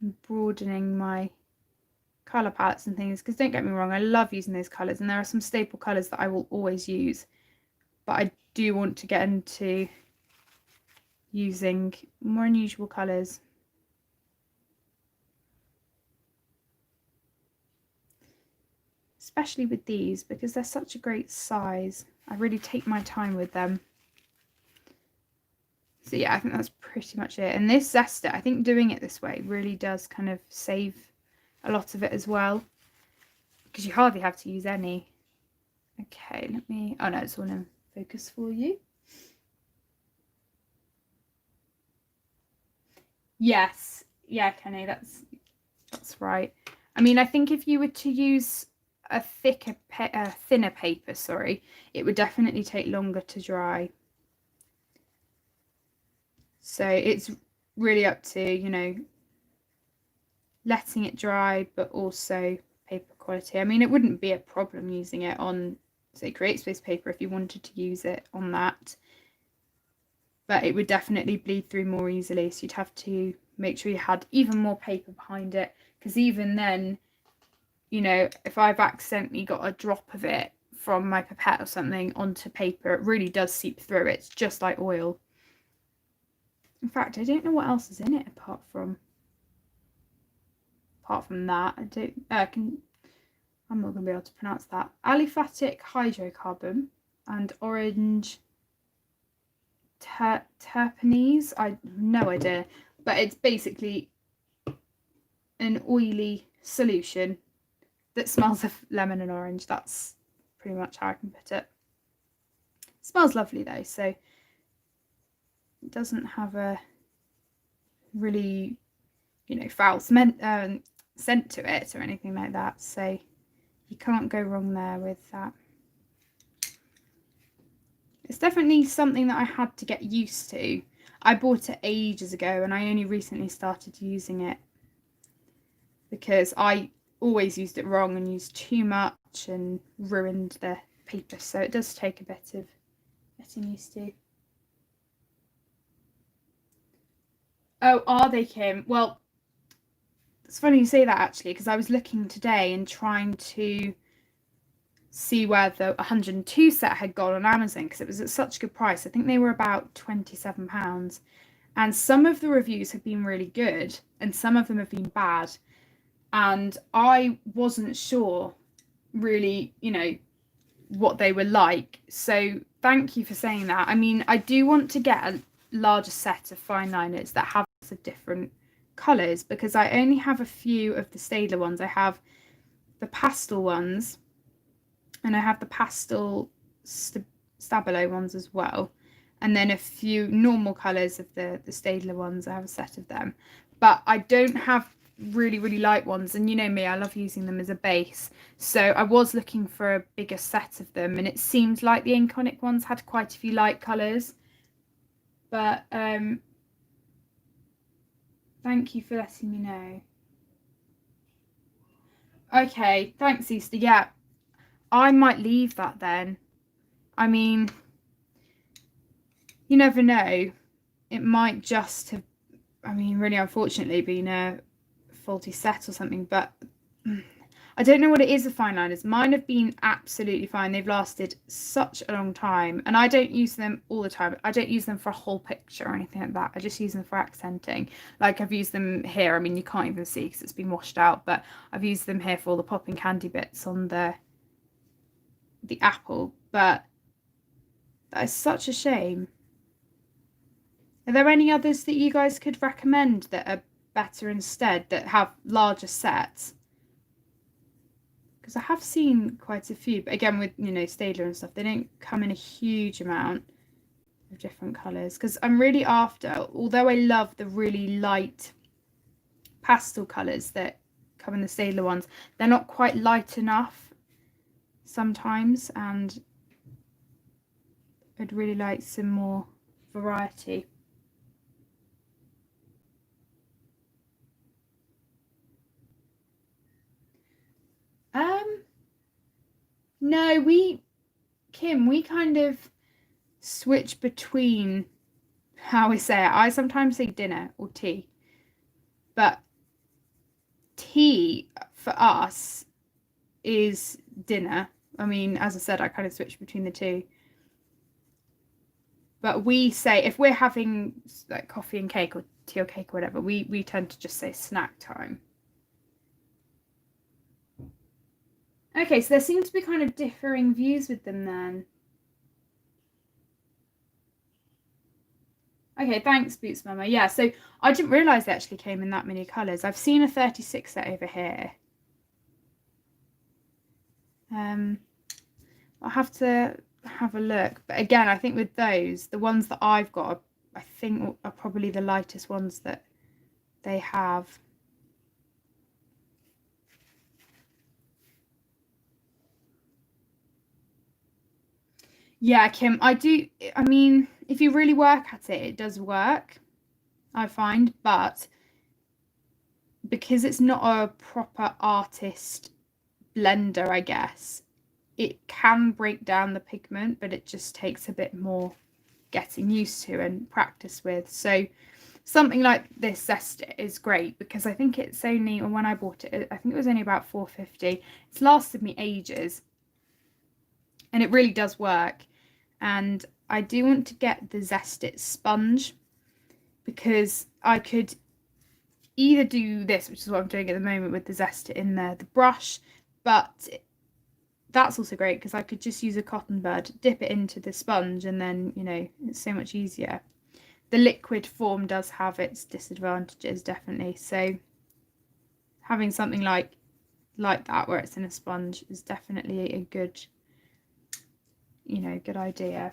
Speaker 1: and broadening my colour palettes and things, because don't get me wrong, I love using those colours, and there are some staple colours that I will always use, but I do want to get into using more unusual colours. Especially with these, because they're such a great size. I really take my time with them. So yeah, I think that's pretty much it. And this zester, I think doing it this way really does kind of save a lot of it as well, because you hardly have to use any. Okay, let me, oh no, it's all in focus for you. Yes, yeah, Kenny, that's right. I mean, I think if you were to use a thinner paper, sorry, it would definitely take longer to dry. So it's really up to, you know, letting it dry, but also paper quality. I mean, it wouldn't be a problem using it on, say, CreateSpace paper if you wanted to use it on that, but it would definitely bleed through more easily. So you'd have to make sure you had even more paper behind it, because even then, you know, if I've accidentally got a drop of it from my pipette or something onto paper, it really does seep through. It's just like oil. In fact, I don't know what else is in it apart from that. I'm not gonna be able to pronounce that. Aliphatic hydrocarbon and orange terpenes. I have no idea, but it's basically an oily solution that smells of lemon and orange. That's pretty much how I can put it. It smells lovely though, so it doesn't have a really, you know, foul scent to it or anything like that, so you can't go wrong there with that. It's definitely something that I had to get used to. I bought it ages ago and I only recently started using it because I always used it wrong and used too much and ruined the paper, so it does take a bit of getting used to. Oh, are they, Kim? Well, it's funny you say that actually, because I was looking today and trying to see where the 102 set had gone on Amazon, because it was at such a good price. I think they were about £27, and some of the reviews have been really good and some of them have been bad, and I wasn't sure really, you know, what they were like. So thank you for saying that. I mean, I do want to get a larger set of fine liners that have lots of different colours, because I only have a few of the Staedtler ones. I have the pastel ones and I have the pastel Stabilo ones as well, and then a few normal colours of the Staedtler ones. I have a set of them, but I don't have really light ones, and you know me, I love using them as a base, so I was looking for a bigger set of them, and it seemed like the Inconic ones had quite a few light colours, but thank you for letting me know. Okay, thanks Easter. Yeah, I might leave that then. I mean, you never know, it might just have, I mean, really unfortunately been a faulty set or something, but I don't know what it is with fine liners. Mine have been absolutely fine. They've lasted such a long time, and I don't use them all the time. I don't use them for a whole picture or anything like that. I just use them for accenting. Like I've used them here. I mean, you can't even see because it's been washed out, but I've used them here for all the popping candy bits on the apple, but that is such a shame. Are there any others that you guys could recommend that are better instead, that have larger sets? Because I have seen quite a few, but again with, you know, Staedtler and stuff, they don't come in a huge amount of different colours, because I'm really after, although I love the really light pastel colours that come in the Staedtler ones, they're not quite light enough sometimes, and I'd really like some more variety. No, Kim, we kind of switch between how we say it. I sometimes say dinner or tea, but tea for us is dinner. I mean, as I said, I kind of switch between the two. But we say, if we're having like coffee and cake or tea or cake or whatever, we tend to just say snack time. Okay, so there seems to be kind of differing views with them then. Okay, thanks, Boots Mama. Yeah, so I didn't realise they actually came in that many colours. I've seen a 36 set over here. I'll have to have a look. But again, I think with those, the ones that I've got, I think are probably the lightest ones that they have. Yeah, Kim, I mean, if you really work at it, it does work, I find, but because it's not a proper artist blender, I guess, it can break down the pigment, but it just takes a bit more getting used to and practice with. So something like this Zest is great because I think it's only, or when I bought it, I think it was only about £4.50. It's lasted me ages and it really does work. And I do want to get the Zest It sponge because I could either do this, which is what I'm doing at the moment with the Zest It in there, the brush, but that's also great because I could just use a cotton bud, dip it into the sponge, and then, you know, it's so much easier. The liquid form does have its disadvantages, definitely. So having something like that where it's in a sponge is definitely a good, you know, good idea.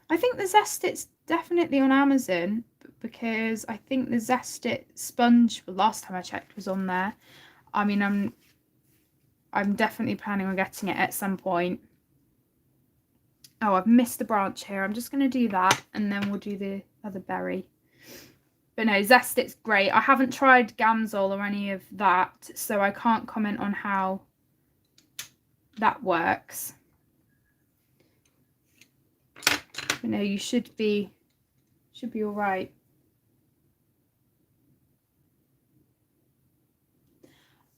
Speaker 1: I think the Zest It's definitely on Amazon because I think the Zest It sponge, well, last time I checked, was on there. I mean, I'm definitely planning on getting it at some point. Oh, I've missed the branch here. I'm just going to do that and then we'll do the other berry. But no, Zest It's great. I haven't tried Gamsol or any of that, so I can't comment on how that works. But no, you should be all right.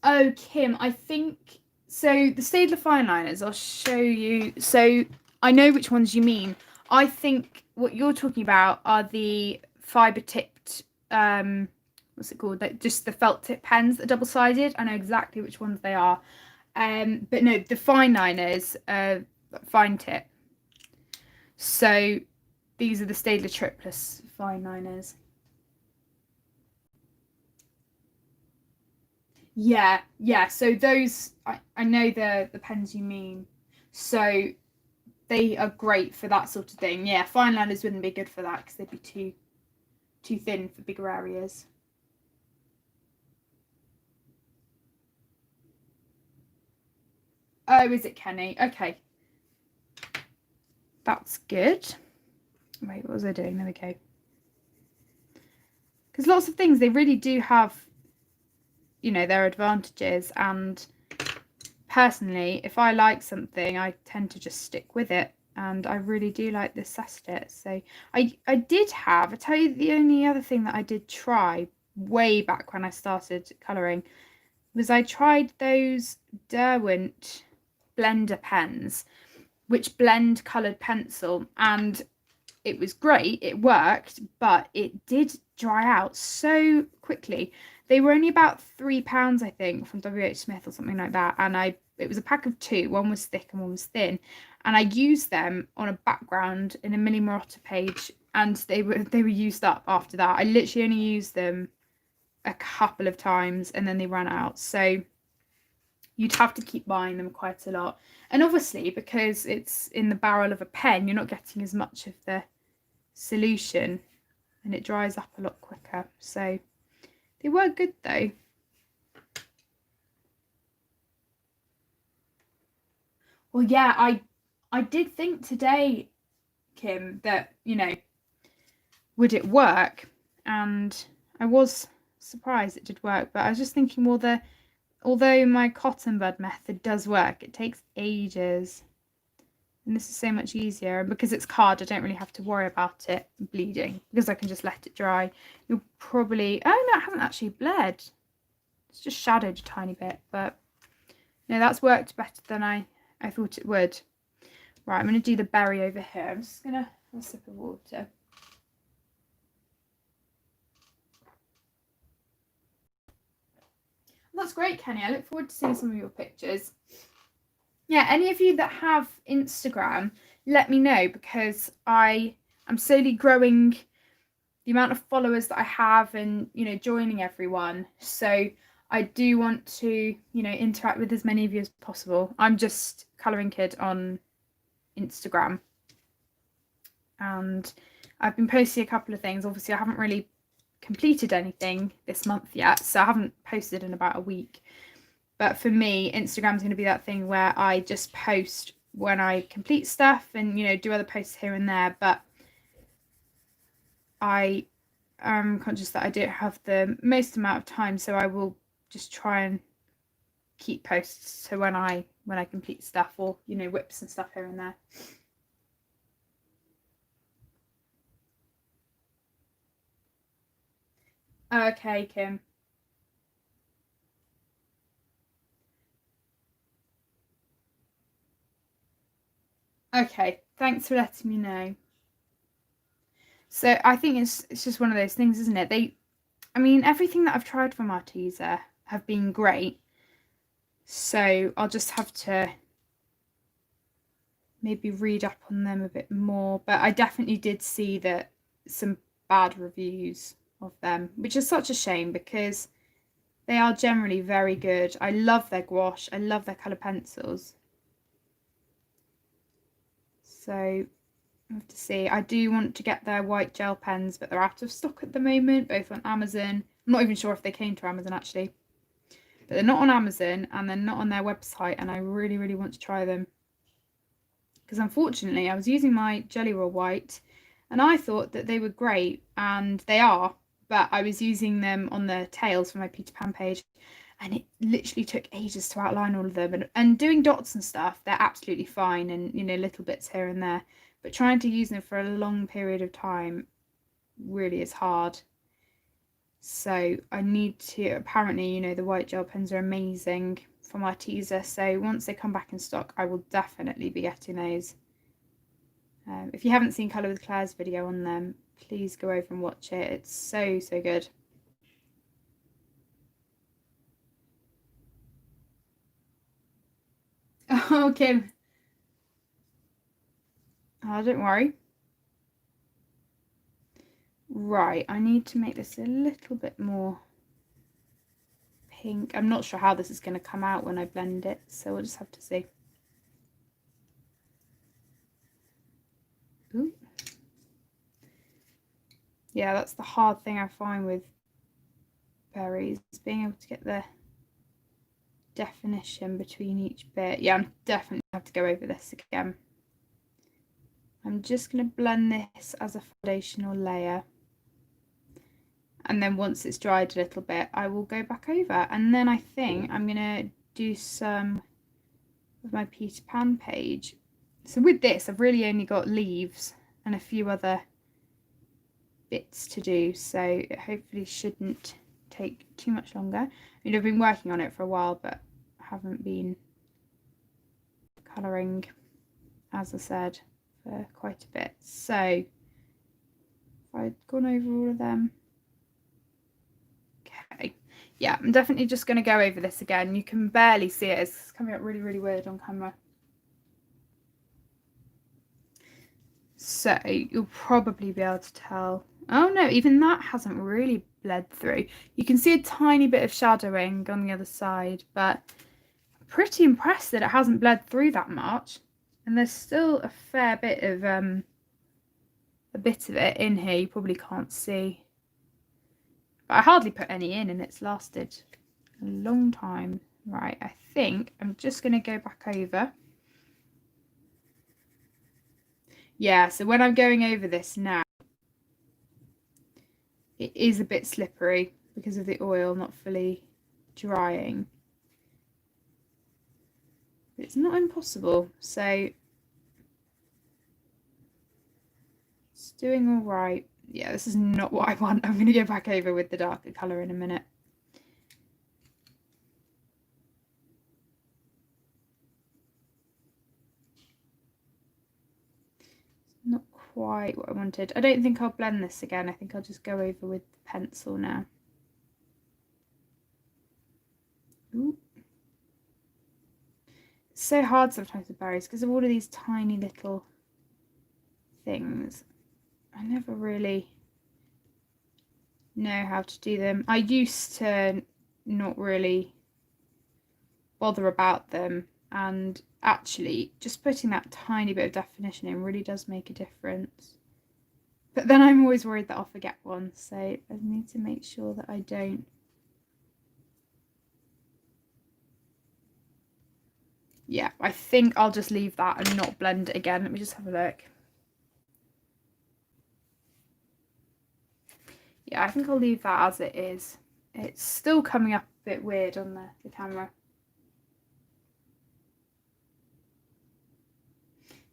Speaker 1: Oh, Kim, I think so. The Staedtler fine liners, I'll show you. So I know which ones you mean. I think what you're talking about are the fiber tipped, what's it called? Like just the felt tip pens that are double sided. I know exactly which ones they are. But no, the fine liners, fine tip. So these are the Staedtler Triplus fine liners. Yeah, yeah. So those, I know the pens you mean. So they are great for that sort of thing. Yeah, fine liners wouldn't be good for that because they'd be too thin for bigger areas. Oh, is it Kenny? Okay. That's good. Wait, what was I doing? There we go. Because lots of things, they really do have, you know, their advantages. And personally, if I like something, I tend to just stick with it. And I really do like this Zest It. So I did have, I tell you the only other thing that I did try way back when I started colouring was I tried those Derwent blender pens, which blend coloured pencil, and it was great, it worked, but it did dry out so quickly. They were only about £3, I think, from WH Smith or something like that, and it was a pack of two. One was thick and one was thin, and I used them on a background in a mini Marotta page, and they were used up after that. I literally only used them a couple of times and then they ran out. So you'd have to keep buying them quite a lot. And obviously, because it's in the barrel of a pen, you're not getting as much of the solution and it dries up a lot quicker. So they were good though. Well, yeah, I did think today, Kim, that, you know, would it work? And I was surprised it did work, but I was just thinking, well, although my cotton bud method does work, it takes ages. And this is so much easier. And because it's card, I don't really have to worry about it bleeding because I can just let it dry. You'll probably... Oh, no, it hasn't actually bled. It's just shadowed a tiny bit. But no, that's worked better than I thought it would. Right, I'm going to do the berry over here. I'm just going to have a sip of water. That's great, Kenny. I look forward to seeing some of your pictures. Yeah, any of you that have Instagram, let me know, because I'm slowly growing the amount of followers that I have and, you know, joining everyone. So I do want to, you know, interact with as many of you as possible. I'm just Colouring Kid on Instagram. And I've been posting a couple of things. Obviously, I haven't really completed anything this month yet, so I haven't posted in about a week. But for me, Instagram's going to be that thing where I just post when I complete stuff and, you know, do other posts here and there. But I am conscious that I don't have the most amount of time, so I will just try and keep posts so when I complete stuff, or, you know, WIPs and stuff here and there. Okay, Kim. Okay, thanks for letting me know. So I think it's just one of those things, isn't it? I mean, everything that I've tried from Arteza have been great. So I'll just have to maybe read up on them a bit more. But I definitely did see that some bad reviews of them, which is such a shame because they are generally very good. I love their gouache. I love their colour pencils. So I have to see. I do want to get their white gel pens, but they're out of stock at the moment, both on Amazon. I'm not even sure if they came to Amazon actually. But they're not on Amazon and they're not on their website, and I really, really want to try them. Because unfortunately, I was using my Jelly Roll White and I thought that they were great, and they are, but I was using them on the tails for my Peter Pan page, and it literally took ages to outline all of them. And doing dots and stuff, they're absolutely fine, and, you know, little bits here and there. But trying to use them for a long period of time really is hard. So I need to, apparently, you know, the white gel pens are amazing from Arteza. So once they come back in stock, I will definitely be getting those. If you haven't seen Colour with Claire's video on them, please go over and watch it. It's so, so good. Oh, Kim. Oh, don't worry. Right, I need to make this a little bit more pink. I'm not sure how this is going to come out when I blend it, so we'll just have to see. Ooh. Yeah, that's the hard thing I find with berries, being able to get the definition between each bit. Yeah, I'm definitely have to go over this again. I'm just going to blend this as a foundational layer, and then once it's dried a little bit, I will go back over, and then I think I'm going to do some of my Peter Pan page. So with this, I've really only got leaves and a few other bits to do, so it hopefully shouldn't take too much longer. I mean, I've been working on it for a while, but haven't been colouring, as I said, for quite a bit. So if I'd gone over all of them. Okay, yeah, I'm definitely just going to go over this again. You can barely see it. It's coming up really, really weird on camera. So you'll probably be able to tell. Oh no, even that hasn't really bled through. You can see a tiny bit of shadowing on the other side, but I'm pretty impressed that it hasn't bled through that much. And there's still a fair bit of it in here. You probably can't see, but I hardly put any in, and it's lasted a long time. Right, I think I'm just going to go back over. Yeah, so when I'm going over this now, it is a bit slippery. because of the oil not fully drying. It's not impossible, so it's doing all right. Yeah, this is not what I want. I'm going to go back over with the darker colour in a minute. Not quite what I wanted. I don't think I'll blend this again. I think I'll just go over with the pencil now. Ooh. It's so hard sometimes with berries because of all of these tiny little things. I never really know how to do them. I used to not really bother about them, and actually just putting that tiny bit of definition in really does make a difference. But then I'm always worried that I'll forget one, so I need to make sure that I don't. Yeah, I think I'll just leave that and not blend it again. Let me just have a look. Yeah, I think I'll leave that as it is. It's still coming up a bit weird on the camera.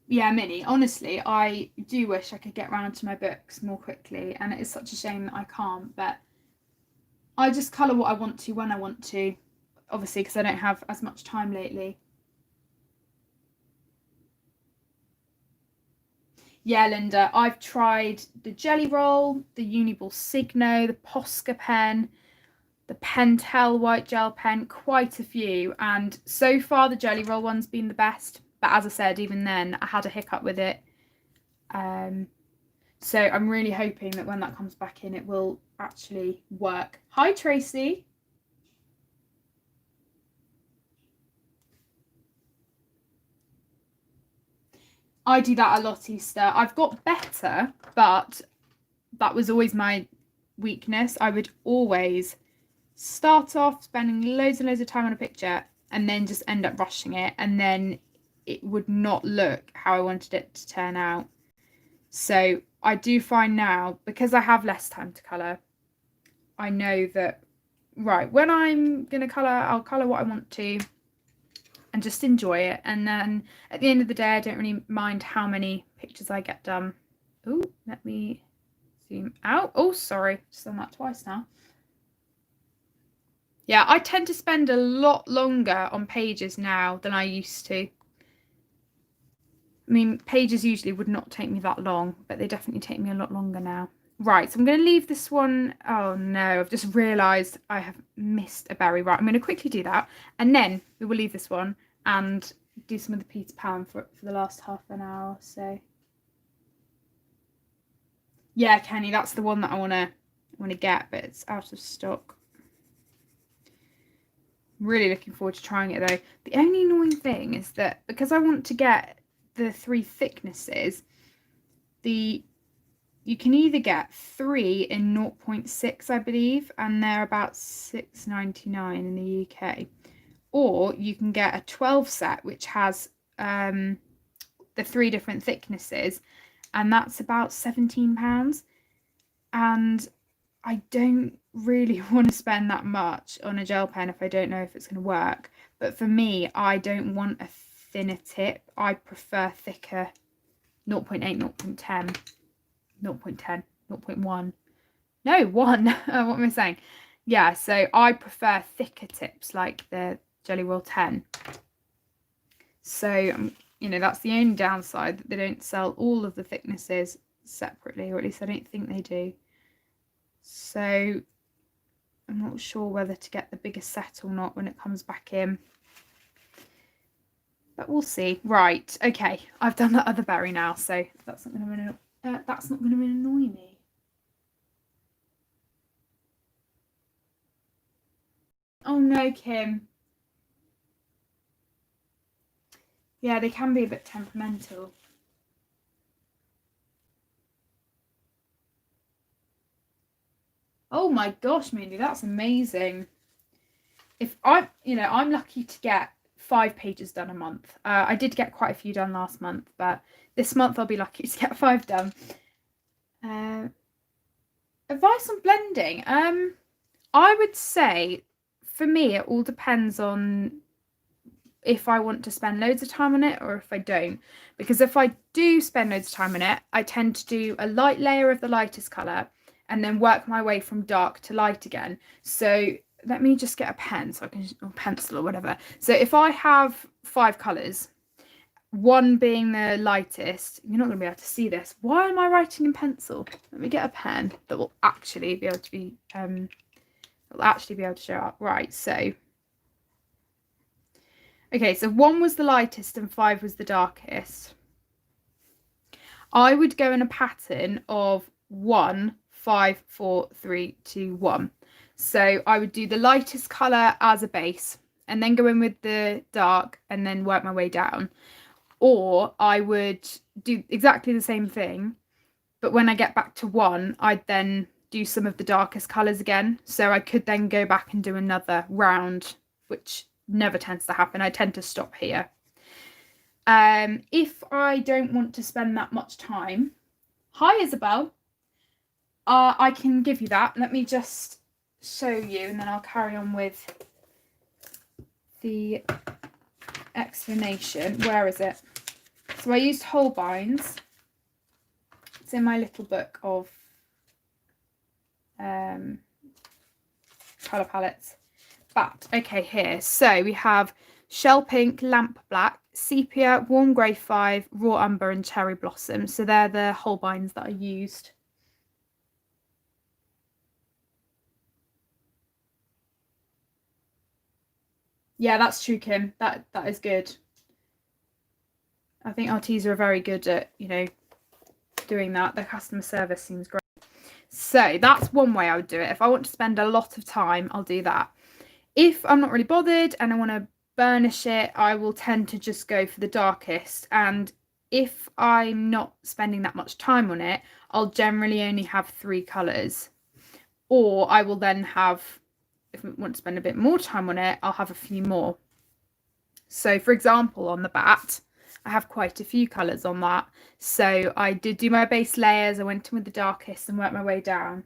Speaker 1: Yeah, Minnie, honestly, I do wish I could get round to my books more quickly, and it is such a shame that I can't, but I just colour what I want to when I want to, obviously, because I don't have as much time lately. Yeah, Linda, I've tried the Jelly Roll, the Uniball Signo, the Posca pen, the Pentel white gel pen, quite a few, and so far the Jelly Roll one's been the best, but as I said, even then I had a hiccup with it. So I'm really hoping that when that comes back in it will actually work. Hi Tracy. I do that a lot, Easter. I've got better, but that was always my weakness. I would always start off spending loads and loads of time on a picture and then just end up rushing it, and then it would not look how I wanted it to turn out. So I do find now, because I have less time to colour, I know that, right, when I'm going to colour, I'll colour what I want to and just enjoy it. And then at the end of the day, I don't really mind how many pictures I get done. Oh, let me zoom out. Oh, sorry, just done that twice now. Yeah, I tend to spend a lot longer on pages now than I used to. I mean, pages usually would not take me that long, but they definitely take me a lot longer now. Right, so I'm going to leave this one. Oh no, I've just realised I have missed a berry. Right, I'm going to quickly do that, and then we will leave this one and do some of the Peter Pan for the last half an hour or so. Yeah, Kenny, that's the one that I want to get, but it's out of stock. Really looking forward to trying it though. The only annoying thing is that because I want to get the 3 thicknesses, you can either get 3 in 0.6, I believe, and they're about £6.99 in the UK, or you can get a 12 set which has the 3 different thicknesses, and that's about £17. And I don't really want to spend that much on a gel pen if I don't know if it's going to work. But for me, I don't want a thinner tip. I prefer thicker 0.8, 0.10, 0.10, 0.1. No, 1. What am I saying? Yeah, so I prefer thicker tips like the Jelly Roll 10. So, you know, that's the only downside, that they don't sell all of the thicknesses separately, or at least I don't think they do. So I'm not sure whether to get the bigger set or not when it comes back in, but we'll see. Right, okay, I've done that other berry now, so that's not going to annoy me. Oh no, Kim. Yeah, they can be a bit temperamental. Oh my gosh, Mindy, that's amazing. If I'm lucky to get 5 pages done a month. I did get quite a few done last month, but this month I'll be lucky to get 5 done. Advice on blending. I would say for me, it all depends on if I want to spend loads of time on it or if I don't. Because if I do spend loads of time on it, I tend to do a light layer of the lightest colour and then work my way from dark to light again. So let me just get a pen so I can, or pencil or whatever. So if I have 5 colours, one being the lightest, you're not going to be able to see this. Why am I writing in pencil? Let me get a pen that will actually be able to be, show up. Right, so okay, so 1 was the lightest and 5 was the darkest. I would go in a pattern of 1, 5, 4, 3, 2, 1. So I would do the lightest colour as a base and then go in with the dark and then work my way down. Or I would do exactly the same thing, but when I get back to 1, I'd then do some of the darkest colours again. So I could then go back and do another round, which never tends to happen. I tend to stop here. If I don't want to spend that much time, hi Isabel, I can give you that. Let me just show you and then I'll carry on with the explanation. Where is it? So I used Holbein's. It's in my little book of colour palettes. But okay, here. So we have Shell Pink, Lamp Black, Sepia, Warm Grey 5, Raw Umber and Cherry Blossom. So they're the Holbeins that I used. Yeah, that's true, Kim. That is good. I think Arteza are very good at, you know, doing that. Their customer service seems great. So that's one way I would do it. If I want to spend a lot of time, I'll do that. If I'm not really bothered and I want to burnish it, I will tend to just go for the darkest. And if I'm not spending that much time on it, I'll generally only have 3 colours. Or I will then have, if I want to spend a bit more time on it, I'll have a few more. So for example, on the bat, I have quite a few colours on that. So I did do my base layers. I went in with the darkest and worked my way down.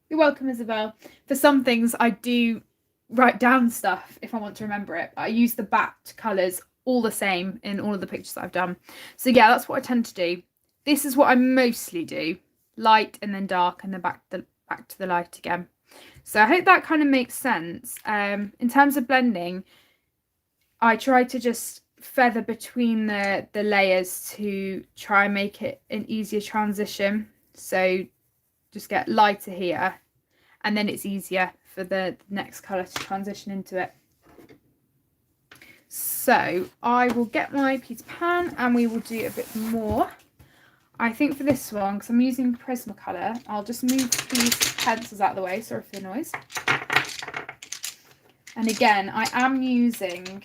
Speaker 1: You're welcome, Isabel. For some things, I do write down stuff if I want to remember it. I use the bat colours all the same in all of the pictures that I've done. So yeah, that's what I tend to do. This is what I mostly do. Light and then dark and then back to the light again. So I hope that kind of makes sense. In terms of blending, I try to just feather between the layers to try and make it an easier transition. So just get lighter here and then it's easier for the next colour to transition into it. So I will get my Peter Pan and we will do a bit more. I think for this one, because I'm using Prismacolor, I'll just move these pencils out of the way, sorry for the noise. And again, I am using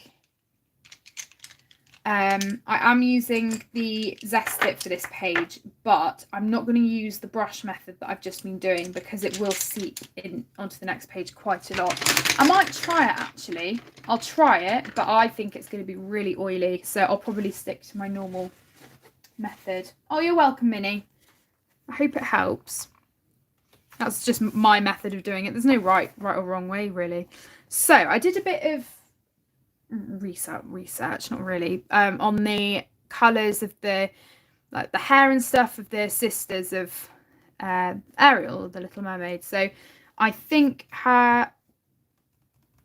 Speaker 1: the Zest Tip for this page, but I'm not going to use the brush method that I've just been doing because it will seep in onto the next page quite a lot. I might try it actually. I'll try it, but I think it's going to be really oily, so I'll probably stick to my normal method. Oh, you're welcome, Minnie. I hope it helps. That's just my method of doing it. There's no right or wrong way, really. So I did a bit of research, not really, on the colours of the hair and stuff of the sisters of Ariel, the Little Mermaid. So I think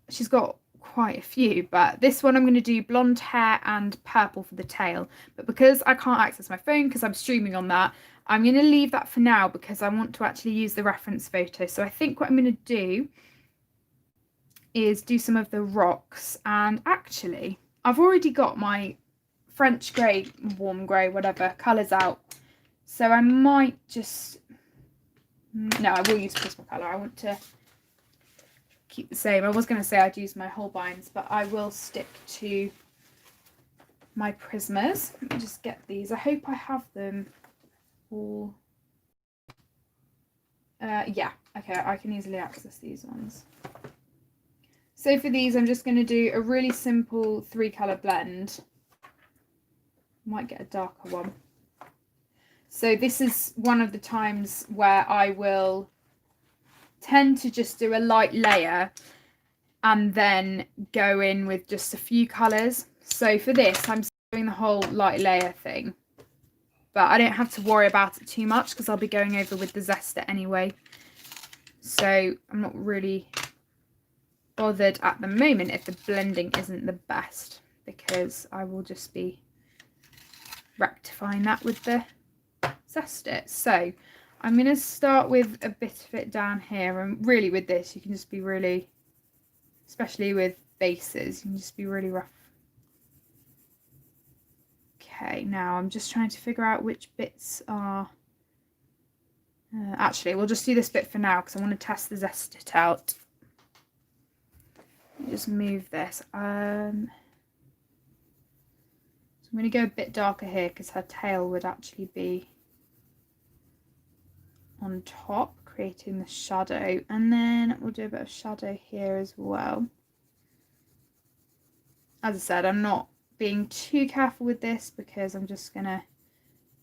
Speaker 1: she's got quite a few, but this one I'm going to do blonde hair and purple for the tail. But because I can't access my phone because I'm streaming on that, I'm going to leave that for now because I want to actually use the reference photo. So I think what I'm going to do is do some of the rocks, and actually I've already got my French grey, warm grey, whatever colours out, so I might just, no, I will use Prismacolor. I want to keep the same. I was going to say I'd use my Holbeins, but I will stick to my Prismas. Let me just get these. I hope I have them all. Yeah, okay, I can easily access these ones. So for these, I'm just going to do a really simple 3-colour blend. Might get a darker one. So this is one of the times where I will tend to just do a light layer and then go in with just a few colours. So for this, I'm doing the whole light layer thing, but I don't have to worry about it too much because I'll be going over with the zester anyway. So I'm not really bothered at the moment if the blending isn't the best, because I will just be rectifying that with the zester. So I'm going to start with a bit of it down here, and really with this you can just be really, especially with bases, you can just be really rough. Okay, now I'm just trying to figure out which bits are actually we'll just do this bit for now because I want to test the zest out. Just move this. So I'm going to go a bit darker here because her tail would actually be on top, creating the shadow, and then we'll do a bit of shadow here as well. As I said, I'm not being too careful with this because I'm just going to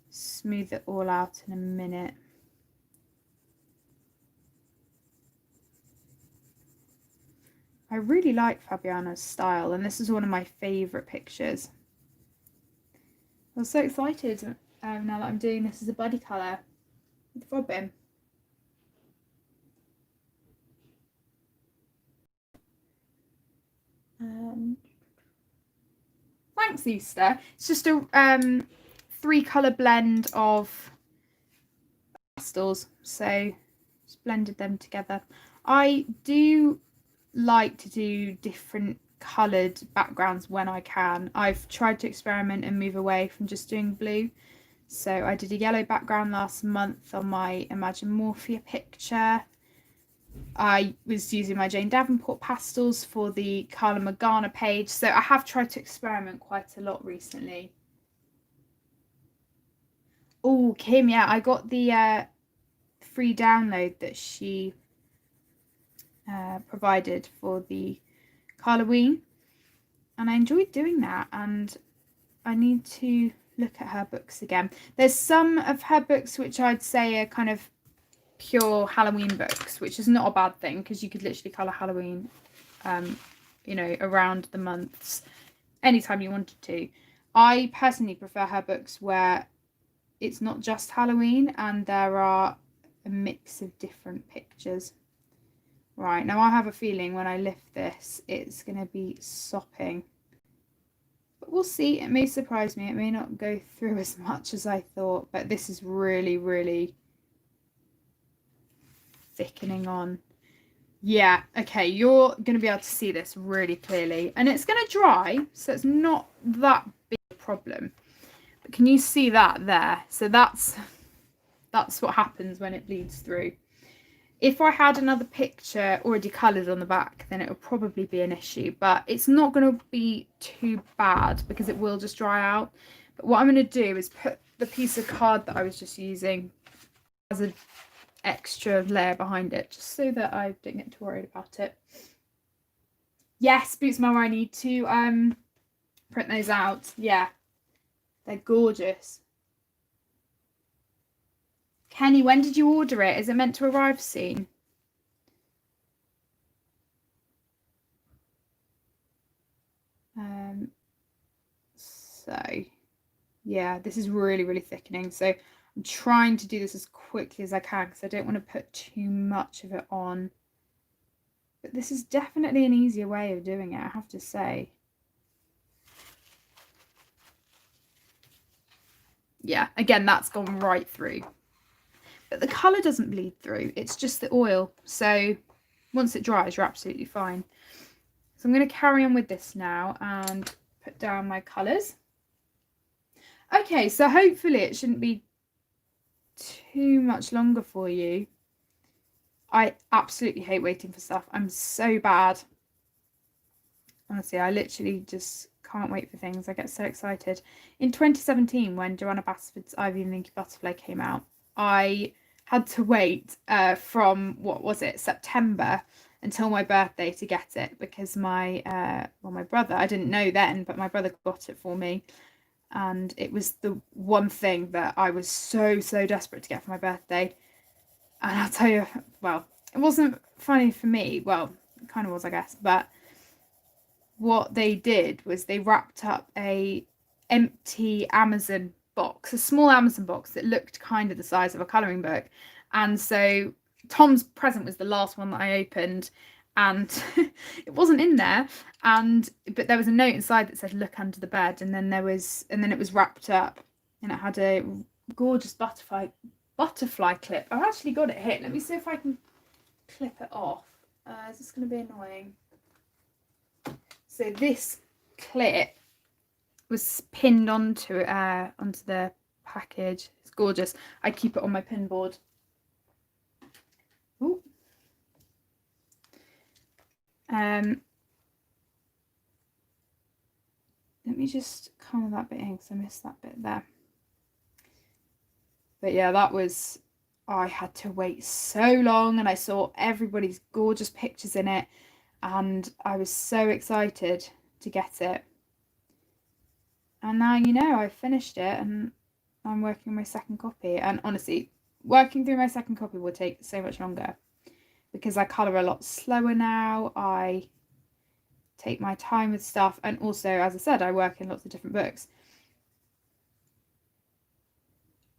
Speaker 1: smooth it all out in a minute. I really like Fabiana's style, and this is one of my favourite pictures. I was so excited now that I'm doing this as a buddy colour with Robin. Thanks, Easter. It's just a 3-colour blend of pastels, so just blended them together. I do like to do different coloured backgrounds when I can. I've tried to experiment and move away from just doing blue. So I did a yellow background last month on my Imagine Morphia picture. I was using my Jane Davenport pastels for the Carla Magana page. So I have tried to experiment quite a lot recently. Oh, Kim, yeah, I got the free download that she provided for the Halloween, and I enjoyed doing that, and I need to look at her books again. There's some of her books which I'd say are kind of pure Halloween books, which is not a bad thing because you could literally colour Halloween you know, around the months anytime you wanted to. I personally prefer her books where it's not just Halloween and there are a mix of different pictures. Right, now I have a feeling when I lift this it's going to be sopping, but we'll see. It may surprise me, it may not go through as much as I thought, but this is really thickening on. Yeah, okay, you're going to be able to see this really clearly, and it's going to dry, so it's not that big a problem. But can you see that there? So that's what happens when it bleeds through. If I had another picture already coloured on the back, then it would probably be an issue, but it's not going to be too bad because it will just dry out. But what I'm going to do is put the piece of card that I was just using as an extra layer behind it, just so that I don't get too worried about it. Yes, Boots Mama, I need to print those out. Yeah, they're gorgeous. Kenny, when did you order it? Is it meant to arrive soon? So yeah, this is really thickening. So I'm trying to do this as quickly as I can because I don't want to put too much of it on. But this is definitely an easier way of doing it, I have to say. Yeah, again, that's gone right through. But the colour doesn't bleed through, it's just the oil. So once it dries, you're absolutely fine. So I'm going to carry on with this now and put down my colours. Okay, so hopefully it shouldn't be too much longer for you. I absolutely hate waiting for stuff. I'm so bad. Honestly, I literally just can't wait for things. I get so excited. In 2017, when Joanna Basford's Ivy and the Inky Butterfly came out, I had to wait from, what was it, September until my birthday to get it because my brother, I didn't know then, but my brother got it for me. And it was the one thing that I was so desperate to get for my birthday. And I'll tell you, well, it wasn't funny for me. Well, it kind of was, I guess. But what they did was they wrapped up a empty Amazon box, a small Amazon box that looked kind of the size of a colouring book. And so Tom's present was the last one that I opened, and it wasn't in there. But there was a note inside that said "Look under the bed," and then it was wrapped up, and it had a gorgeous butterfly clip. I've actually got it here. Let me see if I can clip it off. Is this going to be annoying? So this clip was pinned onto the package. It's gorgeous. I keep it on my pin board. Ooh. Let me just colour that bit in because I missed that bit there. But yeah, I had to wait so long, and I saw everybody's gorgeous pictures in it, and I was so excited to get it. And now, you know, I've finished it and I'm working on my second copy. And honestly, working through my second copy will take so much longer because I colour a lot slower now. I take my time with stuff, and also, as I said, I work in lots of different books,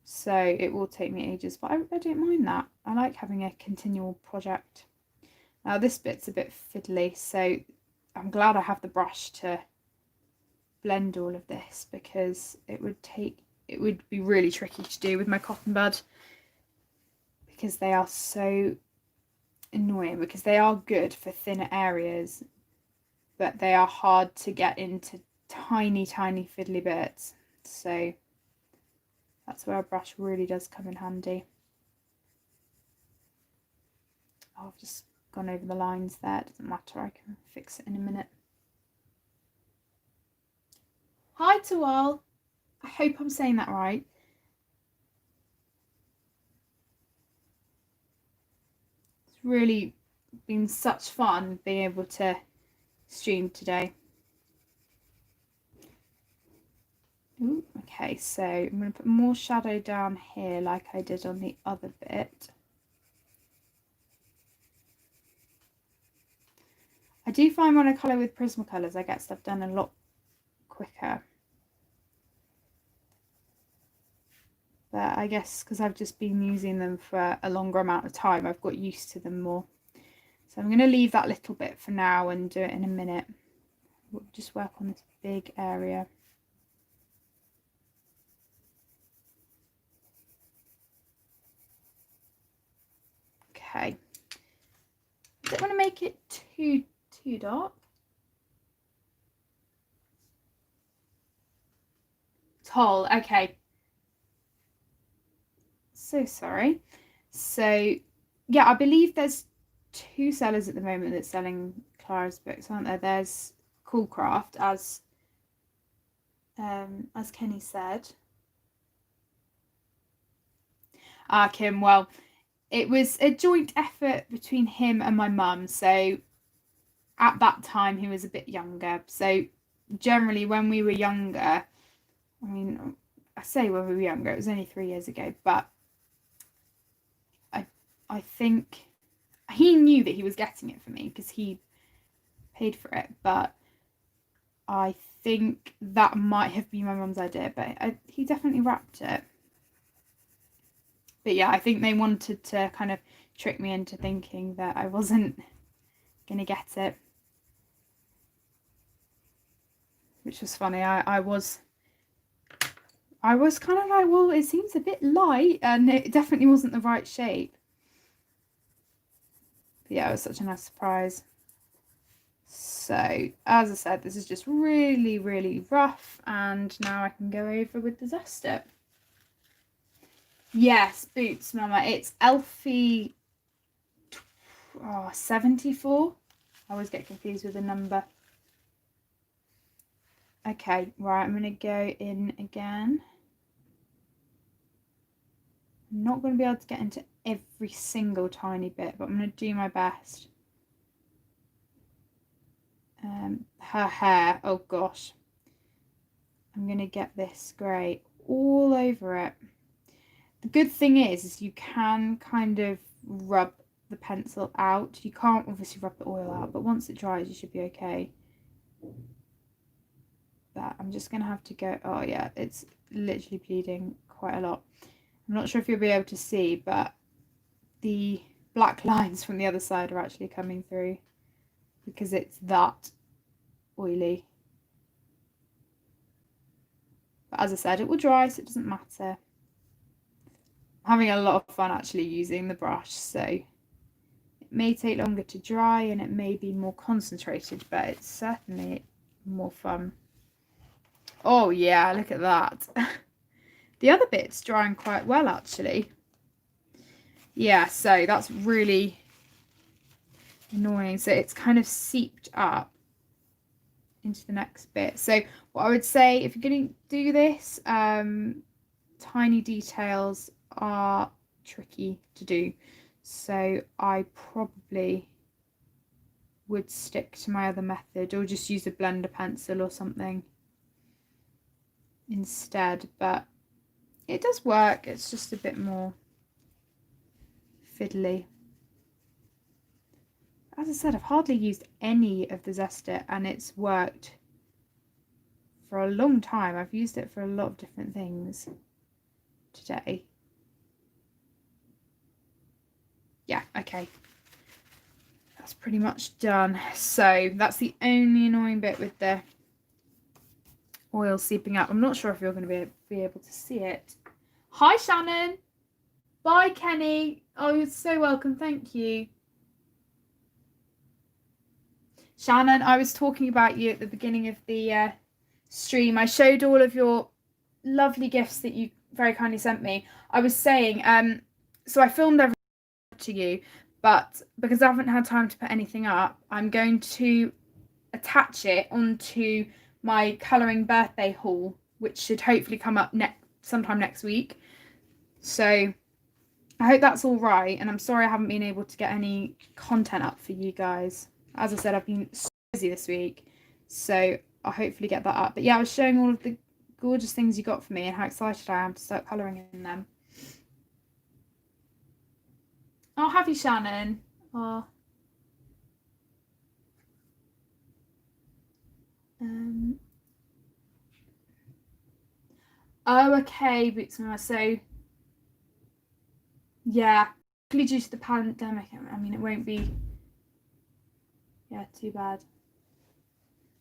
Speaker 1: so it will take me ages, but I don't mind that. I like having a continual project. Now this bit's a bit fiddly, so I'm glad I have the brush to blend all of this, because it would be really tricky to do with my cotton bud, because they are so annoying, because they are good for thinner areas, but they are hard to get into tiny fiddly bits. So that's where a brush really does come in handy. Oh, I've just gone over the lines there. It doesn't matter, I can fix it in a minute. Hi to all. I hope I'm saying that right. It's really been such fun being able to stream today. Ooh, okay, so I'm going to put more shadow down here like I did on the other bit. I do find when I colour with Prismacolors I get stuff done a lot quicker. But I guess because I've just been using them for a longer amount of time, I've got used to them more. So I'm going to leave that little bit for now and do it in a minute. We'll just work on this big area. Okay. I don't want to make it too dark. Tall, okay. So sorry. So yeah, I believe there's 2 sellers at the moment that's selling Clara's books, aren't there? There's Coolcraft, as Kenny said. Kim, well, it was a joint effort between him and my mum. So at that time he was a bit younger. So generally when we were younger, I mean, I say when we were younger, it was only 3 years ago, but I think he knew that he was getting it for me because he paid for it, but I think that might have been my mum's idea, but he definitely wrapped it. But yeah, I think they wanted to kind of trick me into thinking that I wasn't gonna get it, which was funny. I was kind of like, well, it seems a bit light, and it definitely wasn't the right shape. But yeah, it was such a nice surprise. So as I said, this is just really rough, and now I can go over with the zester. Yes, Boots Mama, it's Elfie 74. I always get confused with the number. Okay, right, I'm going to go in again. I'm not going to be able to get into every single tiny bit, but I'm going to do my best. Her hair, oh gosh. I'm going to get this grey all over it. The good thing is you can kind of rub the pencil out. You can't obviously rub the oil out, but once it dries you should be okay. But I'm just going to have to go, oh yeah, it's literally bleeding quite a lot. I'm not sure if you'll be able to see, but the black lines from the other side are actually coming through because it's that oily. But as I said, it will dry, so it doesn't matter. I'm having a lot of fun actually using the brush, so it may take longer to dry and it may be more concentrated, but it's certainly more fun. Oh yeah, look at that. The other bit's drying quite well actually. Yeah, so that's really annoying. So it's kind of seeped up into the next bit. So what I would say, if you're going to do this, tiny details are tricky to do. So I probably would stick to my other method or just use a blender pencil or something instead. But it does work. It's just a bit more fiddly. As I said, I've hardly used any of the Zest-It and it's worked for a long time. I've used it for a lot of different things today. Yeah, okay. That's pretty much done. So that's the only annoying bit with the oil seeping up. I'm not sure if you're going to be able to see it. Hi, Shannon. Bye, Kenny. Oh, you're so welcome. Thank you. Shannon, I was talking about you at the beginning of the stream. I showed all of your lovely gifts that you very kindly sent me. I was saying, so I filmed everything to you, but because I haven't had time to put anything up, I'm going to attach it onto my colouring birthday haul, which should hopefully come up sometime next week. So I hope that's all right, and I'm sorry I haven't been able to get any content up for you guys. As I said, I've been so busy this week, so I'll hopefully get that up. But yeah, I was showing all of the gorgeous things you got for me and how excited I am to start colouring in them. Oh, have you, Shannon? Oh. Oh, okay, Boots Mama. So yeah, due to the pandemic, I mean, it won't be too bad.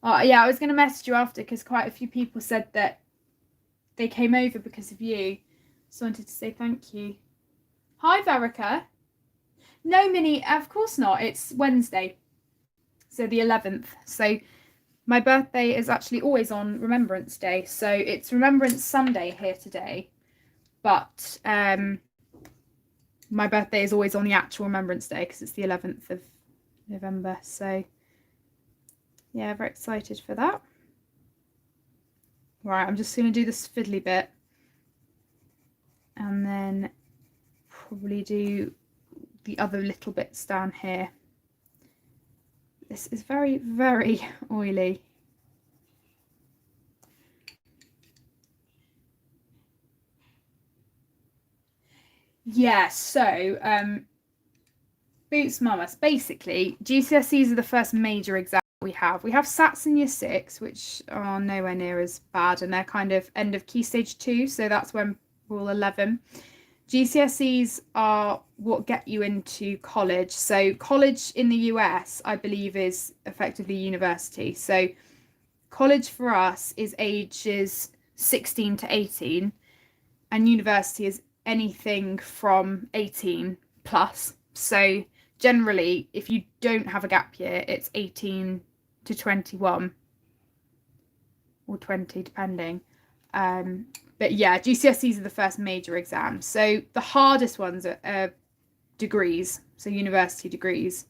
Speaker 1: Oh yeah, I was going to message you after because quite a few people said that they came over because of you, so I wanted to say thank you. Hi, Verica. No, Minnie, of course not. It's Wednesday, so the 11th. So my birthday is actually always on Remembrance Day, so it's Remembrance Sunday here today, but my birthday is always on the actual Remembrance Day because it's the 11th of November. So yeah, very excited for that. Right, I'm just going to do this fiddly bit and then probably do the other little bits down here. This is very, very oily. Yeah, so Boots Mamas, basically GCSEs are the first major exam we have. We have SATs in year 6, which are nowhere near as bad, and they're kind of end of key stage 2, so that's when we're all 11. GCSEs are what get you into college. So college in the US, I believe, is effectively university. So college for us is ages 16 to 18, and university is anything from 18 plus. So generally, if you don't have a gap year, it's 18 to 21 or 20 depending. But yeah, GCSEs are the first major exam. So the hardest ones are degrees, so university degrees,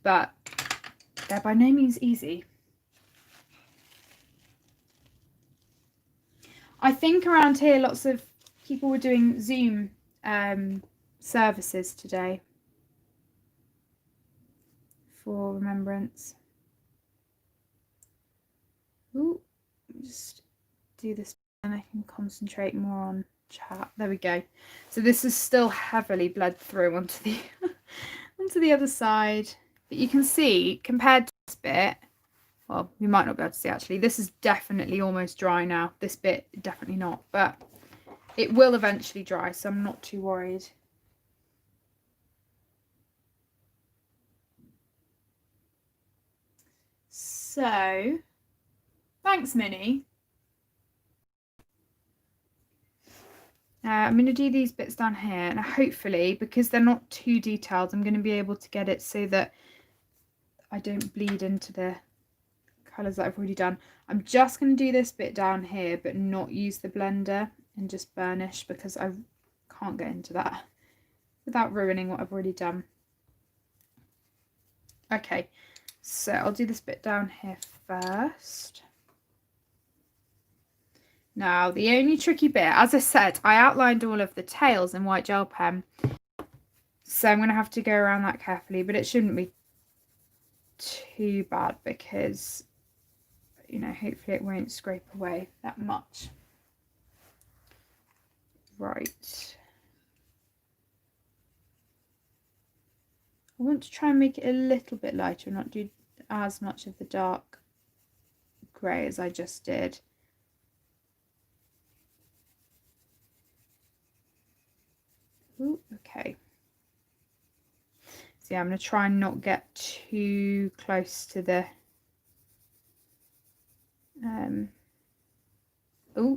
Speaker 1: but they're by no means easy. I think around here lots of people were doing Zoom services today for remembrance. Ooh, just do this and I can concentrate more on chat. There we go. So this is still heavily bled through onto the onto the other side. But you can see, compared to this bit, well, you might not be able to see actually, this is definitely almost dry now. This bit, definitely not, but it will eventually dry, so I'm not too worried. So, thanks, Minnie. I'm going to do these bits down here, and hopefully, because they're not too detailed, I'm going to be able to get it so that I don't bleed into the colours that I've already done. I'm just going to do this bit down here, but not use the blender and just burnish, because I can't get into that without ruining what I've already done. Okay, so I'll do this bit down here first. Now, the only tricky bit, as I said, I outlined all of the tails in white gel pen, so I'm going to have to go around that carefully, but it shouldn't be too bad because, you know, hopefully it won't scrape away that much. Right. I want to try and make it a little bit lighter and not do as much of the dark grey as I just did. Ooh, okay. So yeah, I'm going to try and not get too close to the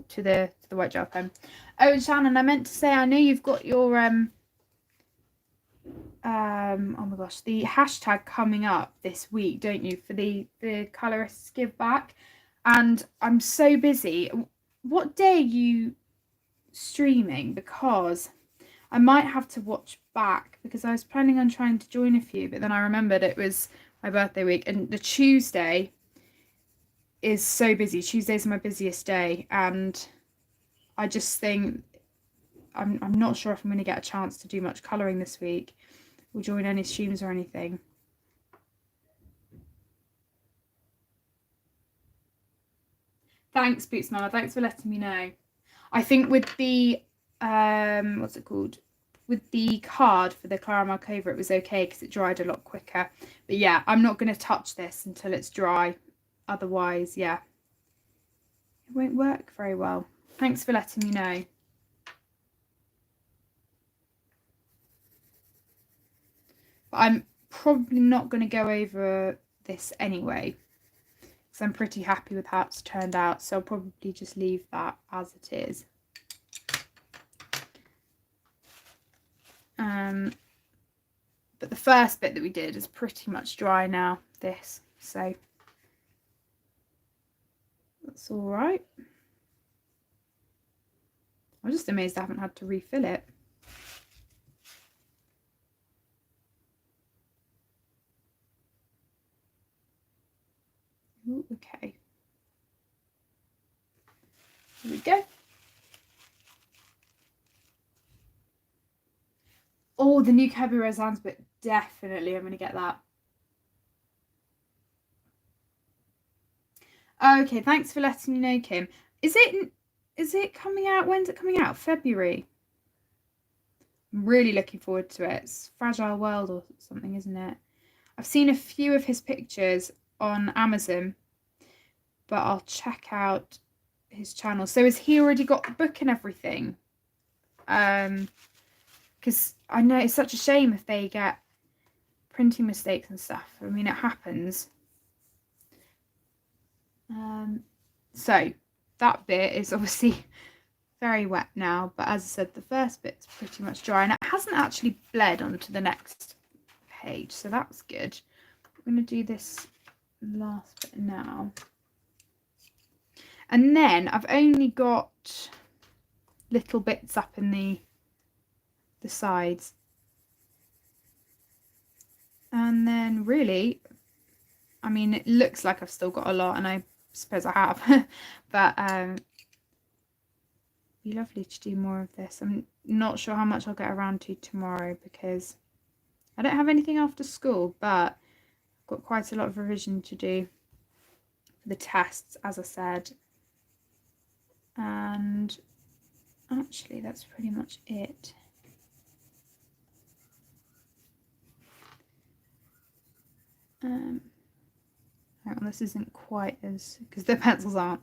Speaker 1: to the white gel pen. Oh, Shannon, I meant to say, I know you've got your oh my gosh, the hashtag coming up this week, don't you, for the colorists give back, and I'm so busy. What day are you streaming? Because I might have to watch back, because I was planning on trying to join a few, but then I remembered it was my birthday week, and the Tuesday is so busy. Tuesday's my busiest day, and I just think I'm not sure if I'm going to get a chance to do much colouring this week or join any streams or anything. Thanks, Boots Mama. Thanks for letting me know. I think with the what's it called? With the card for the Clara Markova, it was okay because it dried a lot quicker. But yeah, I'm not going to touch this until it's dry. Otherwise, yeah, it won't work very well. Thanks for letting me know. But I'm probably not going to go over this anyway, because I'm pretty happy with how it's turned out. So I'll probably just leave that as it is. But the first bit that we did is pretty much dry now, this, so that's all right. I'm just amazed I haven't had to refill it. Ooh, okay, here we go. Oh, the new Kirby Roseanne's book, definitely I'm going to get that. Okay, thanks for letting me know, Kim. Is it coming out? When's it coming out? February. I'm really looking forward to it. It's Fragile World or something, isn't it? I've seen a few of his pictures on Amazon, but I'll check out his channel. So has he already got the book and everything? Because I know it's such a shame if they get printing mistakes and stuff. I mean, it happens. So that bit is obviously very wet now, but as I said, the first bit's pretty much dry, and it hasn't actually bled onto the next page, so that's good. I'm going to do this last bit now, and then I've only got little bits up in the sides, and then really, I mean, it looks like I've still got a lot, and I suppose I have, but it'd be lovely to do more of this. I'm not sure how much I'll get around to tomorrow because I don't have anything after school, but I've got quite a lot of revision to do for the tests, as I said, and actually that's pretty much it. Hang on, this isn't quite as, because the pencils aren't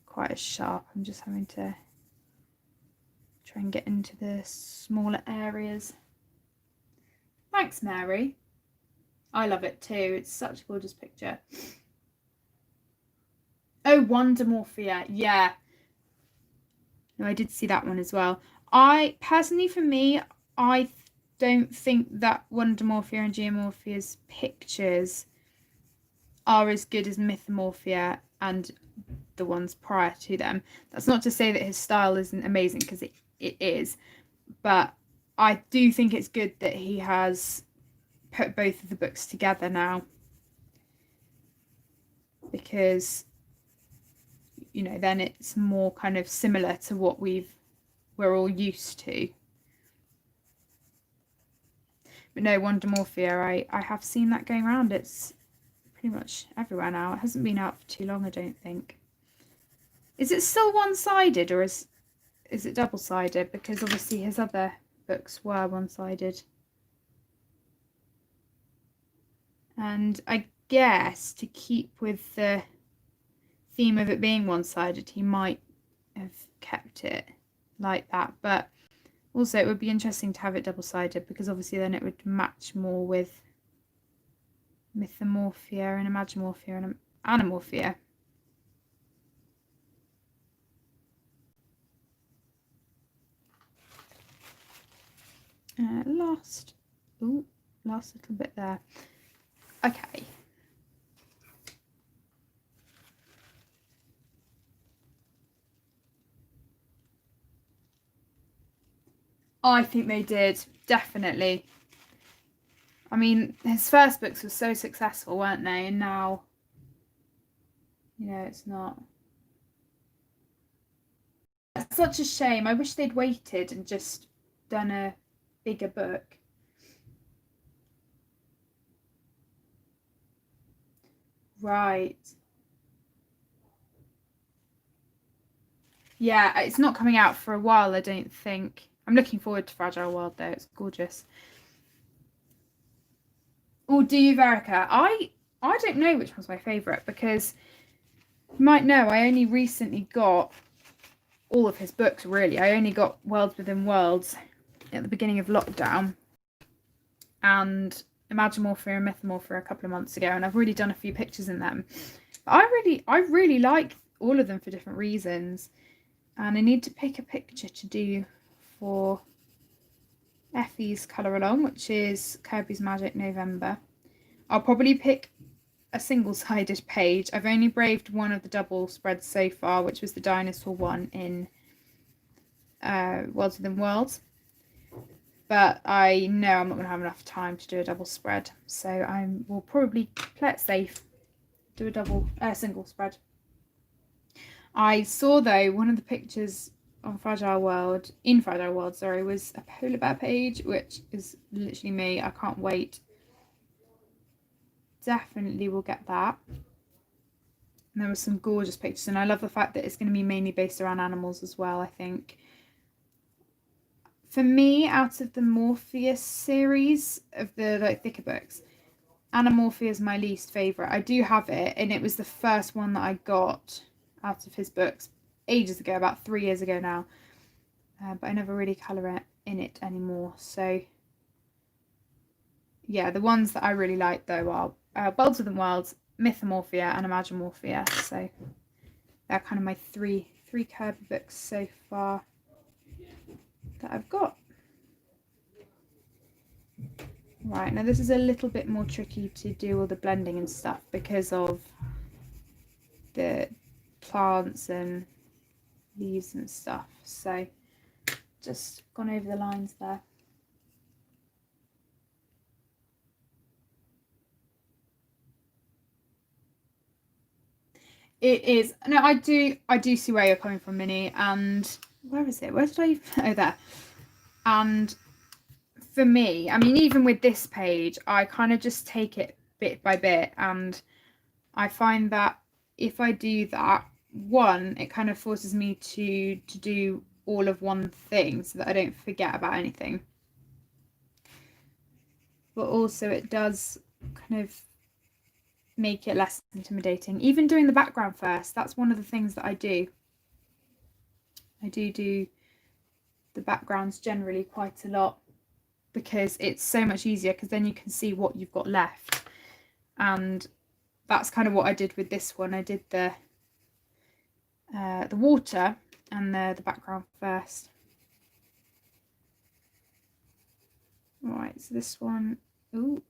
Speaker 1: quite as sharp. I'm just having to try and get into the smaller areas. Thanks, Mary. I love it too. It's such a gorgeous picture. Oh, Wondermorphia. Yeah. No, I did see that one as well. I personally, for me, I don't think that Wondermorphia and Geomorphia's pictures are as good as Mythomorphia and the ones prior to them. That's not to say that his style isn't amazing, because it is, but I do think it's good that he has put both of the books together now, because, you know, then it's more kind of similar to what we're all used to. But no, Wondermorphia, I have seen that going around. It's pretty much everywhere now. It hasn't been out for too long, I don't think. Is it still one-sided, or is it double-sided? Because obviously his other books were one-sided. And I guess to keep with the theme of it being one-sided, he might have kept it like that. But also it would be interesting to have it double-sided, because obviously then it would match more with Mythomorphia and Imagimorphia and Animorphia. Last little bit there. Okay. I think they did, definitely. I mean, his first books were so successful, weren't they? And now, you know, it's not. It's such a shame. I wish they'd waited and just done a bigger book. Right. Yeah, it's not coming out for a while, I don't think. I'm looking forward to Fragile World, though. It's gorgeous. Oh, do you, Verica? I don't know which one's my favourite, because you might know I only recently got all of his books, really. I only got Worlds Within Worlds at the beginning of lockdown, and Imagimorphia and Mythomorphia a couple of months ago, and I've already done a few pictures in them. But I really like all of them for different reasons, and I need to pick a picture to do for Effie's colour along, which is Kirby's Magic November. I'll probably pick a single-sided page. I've only braved one of the double spreads so far, which was the dinosaur one in Worlds Within Worlds. But I know I'm not going to have enough time to do a double spread, so I will probably play it safe, do a single spread. I saw, though, one of the pictures on Fragile World, was a polar bear page, which is literally me. I can't wait. Definitely will get that. And there were some gorgeous pictures, and I love the fact that it's going to be mainly based around animals as well, I think. For me, out of the Morpheus series of the thicker books, Animorphia is my least favourite. I do have it, and it was the first one that I got out of his books ages ago, about 3 years ago now. But I never really colour in it anymore. So, yeah, the ones that I really like, though, are Worlds Within Worlds, Mythomorphia, and Imagimorphia. So, they're kind of my three Kirby books so far that I've got. Right, now this is a little bit more tricky to do all the blending and stuff because of the plants and leaves and stuff. So just gone over the lines there. It is. No, I do see where you're coming from, Minnie. And where is it? Where did I? Oh, there. And for me, I mean, even with this page, I kind of just take it bit by bit, and I find that if I do that, one, it kind of forces me to do all of one thing so that I don't forget about anything. But also it does kind of make it less intimidating. Even doing the background first, that's one of the things that I do. I do the backgrounds generally quite a lot because it's so much easier, because then you can see what you've got left. And that's kind of what I did with this one. I did the water and the background first. Right, so this one, ooh,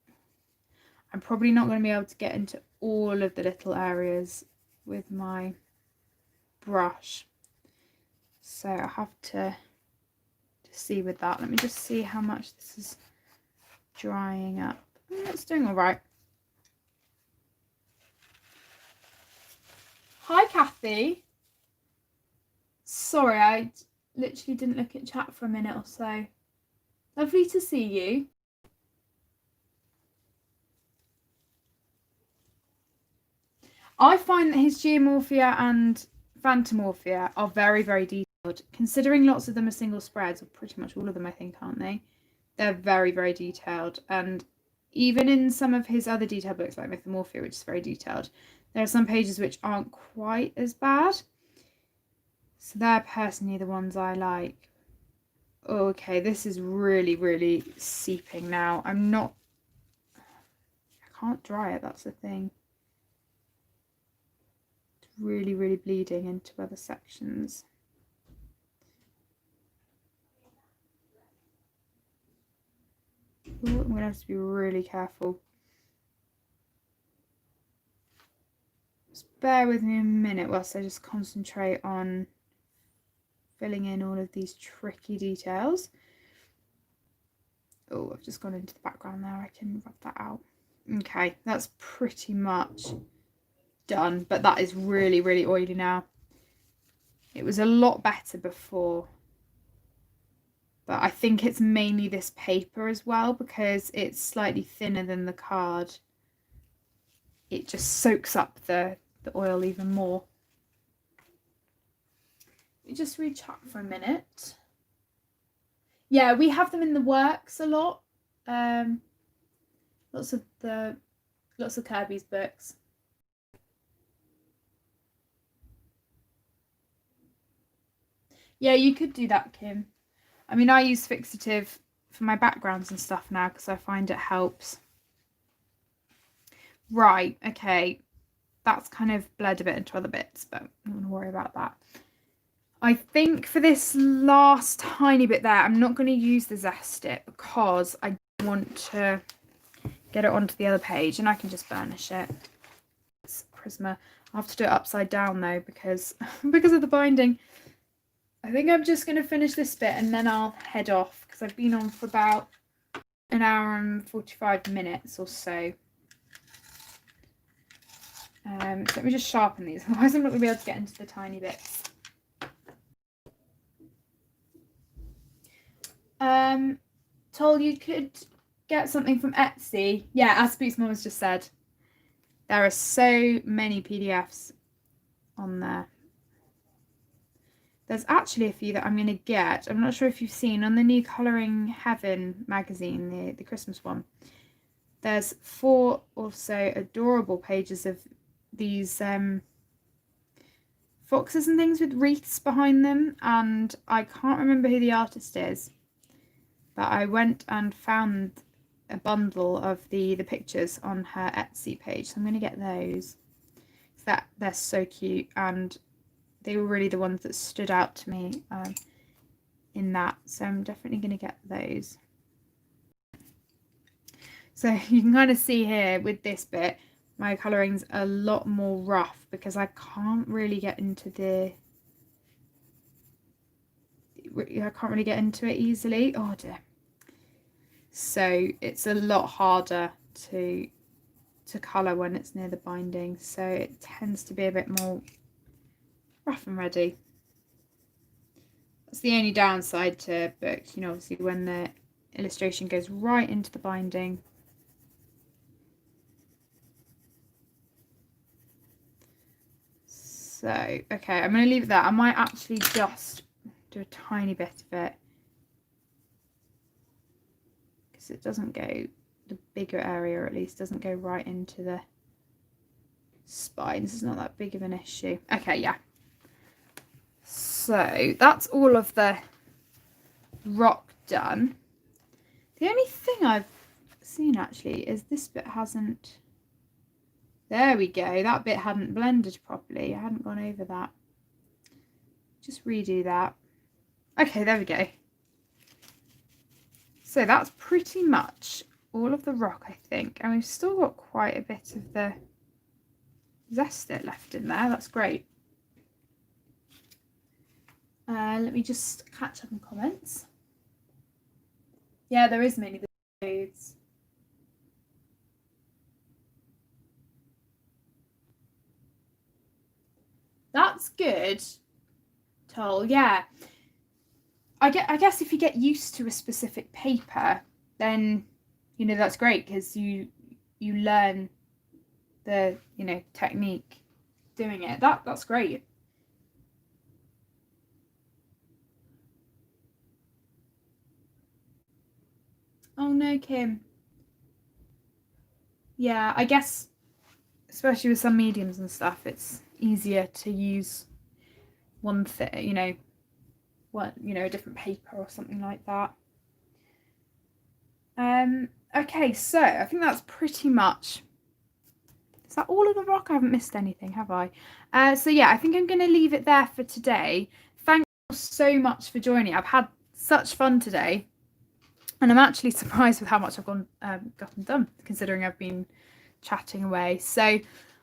Speaker 1: I'm probably not going to be able to get into all of the little areas with my brush, so I have to see with that. Let me just see how much this is drying up. It's doing all right. Hi Kathy. Sorry, I literally didn't look at chat for a minute or so. Lovely to see you. I find that his geomorphia and phantomorphia are very, very detailed. Considering lots of them are single spreads, or pretty much all of them I think, aren't they? They're very, very detailed. And even in some of his other detailed books like Mythomorphia, which is very detailed, there are some pages which aren't quite as bad. So they're personally the ones I like. Oh, okay, this is really, really seeping now. I can't dry it, that's the thing. It's really, really bleeding into other sections. Ooh, I'm going to have to be really careful. Just bear with me a minute whilst I just concentrate on filling in all of these tricky details. Oh, I've just gone into the background there. I can rub that out. Okay, that's pretty much done, but that is really, really oily now. It was a lot better before, but I think it's mainly this paper as well, because it's slightly thinner than the card. It just soaks up the oil even more. Let me just reach up for a minute. Yeah, we have them in the works a lot. Lots of Kirby's books. Yeah, you could do that, Kim. I mean, I use fixative for my backgrounds and stuff now because I find it helps. Right, okay. That's kind of bled a bit into other bits, but I'm not going to worry about that. I think for this last tiny bit there, I'm not going to use the Zest It because I want to get it onto the other page, and I can just burnish it. It's Prisma. I'll have to do it upside down though because of the binding. I think I'm just going to finish this bit and then I'll head off because I've been on for about an hour and 45 minutes or so. So let me just sharpen these, otherwise I'm not going to be able to get into the tiny bits. Told you could get something from Etsy. Yeah, as Spook's Mum has just said, there are so many PDFs on there. There's actually a few that I'm going to get. I'm not sure if you've seen on the new Colouring Heaven magazine, the Christmas one. There's 4 also adorable pages of these foxes and things with wreaths behind them, and I can't remember who the artist is, but I went and found a bundle of the pictures on her Etsy page, so I'm going to get those. They're so cute, and they were really the ones that stood out to me in that, so I'm definitely going to get those. So you can kind of see here with this bit, my colouring's a lot more rough because I can't really get into I can't really get into it easily. Oh dear. So it's a lot harder to colour when it's near the binding, so it tends to be a bit more rough and ready. That's the only downside to books, you know, obviously when the illustration goes right into the binding. So, okay, I'm going to leave it there. I might actually just do a tiny bit of it because it doesn't go, the bigger area at least, doesn't go right into the spines. It's not that big of an issue. Okay, yeah. So that's all of the rock done. The only thing I've seen actually is this bit hasn't... There we go. That bit hadn't blended properly. I hadn't gone over that. Just redo that. Okay, there we go. So that's pretty much all of the rock, I think. And we've still got quite a bit of the zestit left in there. That's great. Let me just catch up on comments. Yeah, there is mainly the foods. That's good, Toll. Yeah. I guess if you get used to a specific paper, then, you know, that's great because you learn the, you know, technique doing it. That's great. Oh no, Kim. Yeah, I guess especially with some mediums and stuff, it's easier to use one thing, you know, a different paper or something like that. Okay, so I think that's pretty much... Is that all of the rock? I haven't missed anything, have I? So yeah, I think I'm going to leave it there for today. Thank you so much for joining. I've had such fun today. And I'm actually surprised with how much I've gotten done, considering I've been chatting away. So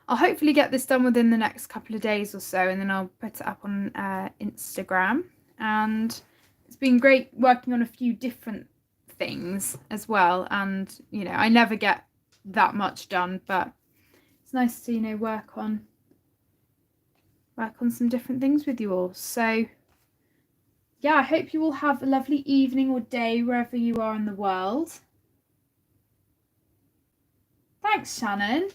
Speaker 1: I'll hopefully get this done within the next couple of days or so, and then I'll put it up on Instagram. And it's been great working on a few different things as well. And, you know, I never get that much done, but it's nice to, you know, work on some different things with you all. So yeah, I hope you all have a lovely evening or day wherever you are in the world. Thanks, Shannon.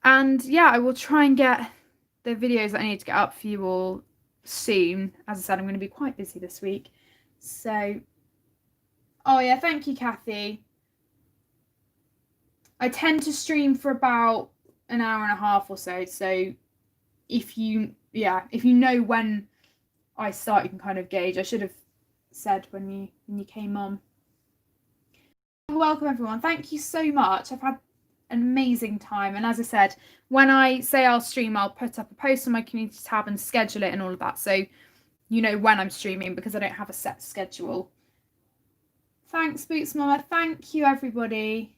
Speaker 1: And yeah, I will try and get the videos that I need to get up for you all soon. As I said, I'm going to be quite busy this week. So, oh yeah, thank you, Kathy. I tend to stream for about an hour and a half or so. So if you know when I start, you can kind of gauge. I should have said when you came on. Welcome everyone. Thank you so much. I've had an amazing time, and as I said, when I say I'll stream, I'll put up a post on my community tab and schedule it and all of that, so you know when I'm streaming, because I don't have a set schedule. Thanks, Boots Mama. Thank you, everybody.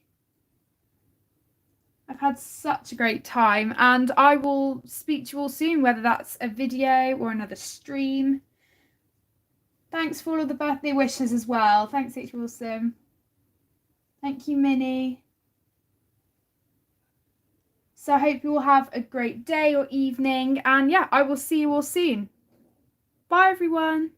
Speaker 1: I've had such a great time, and I will speak to you all soon, whether that's a video or another stream. Thanks for all of the birthday wishes as well. Thanks, it's awesome. Thank you, Minnie. So I hope you all have a great day or evening, and yeah, I will see you all soon. Bye, everyone.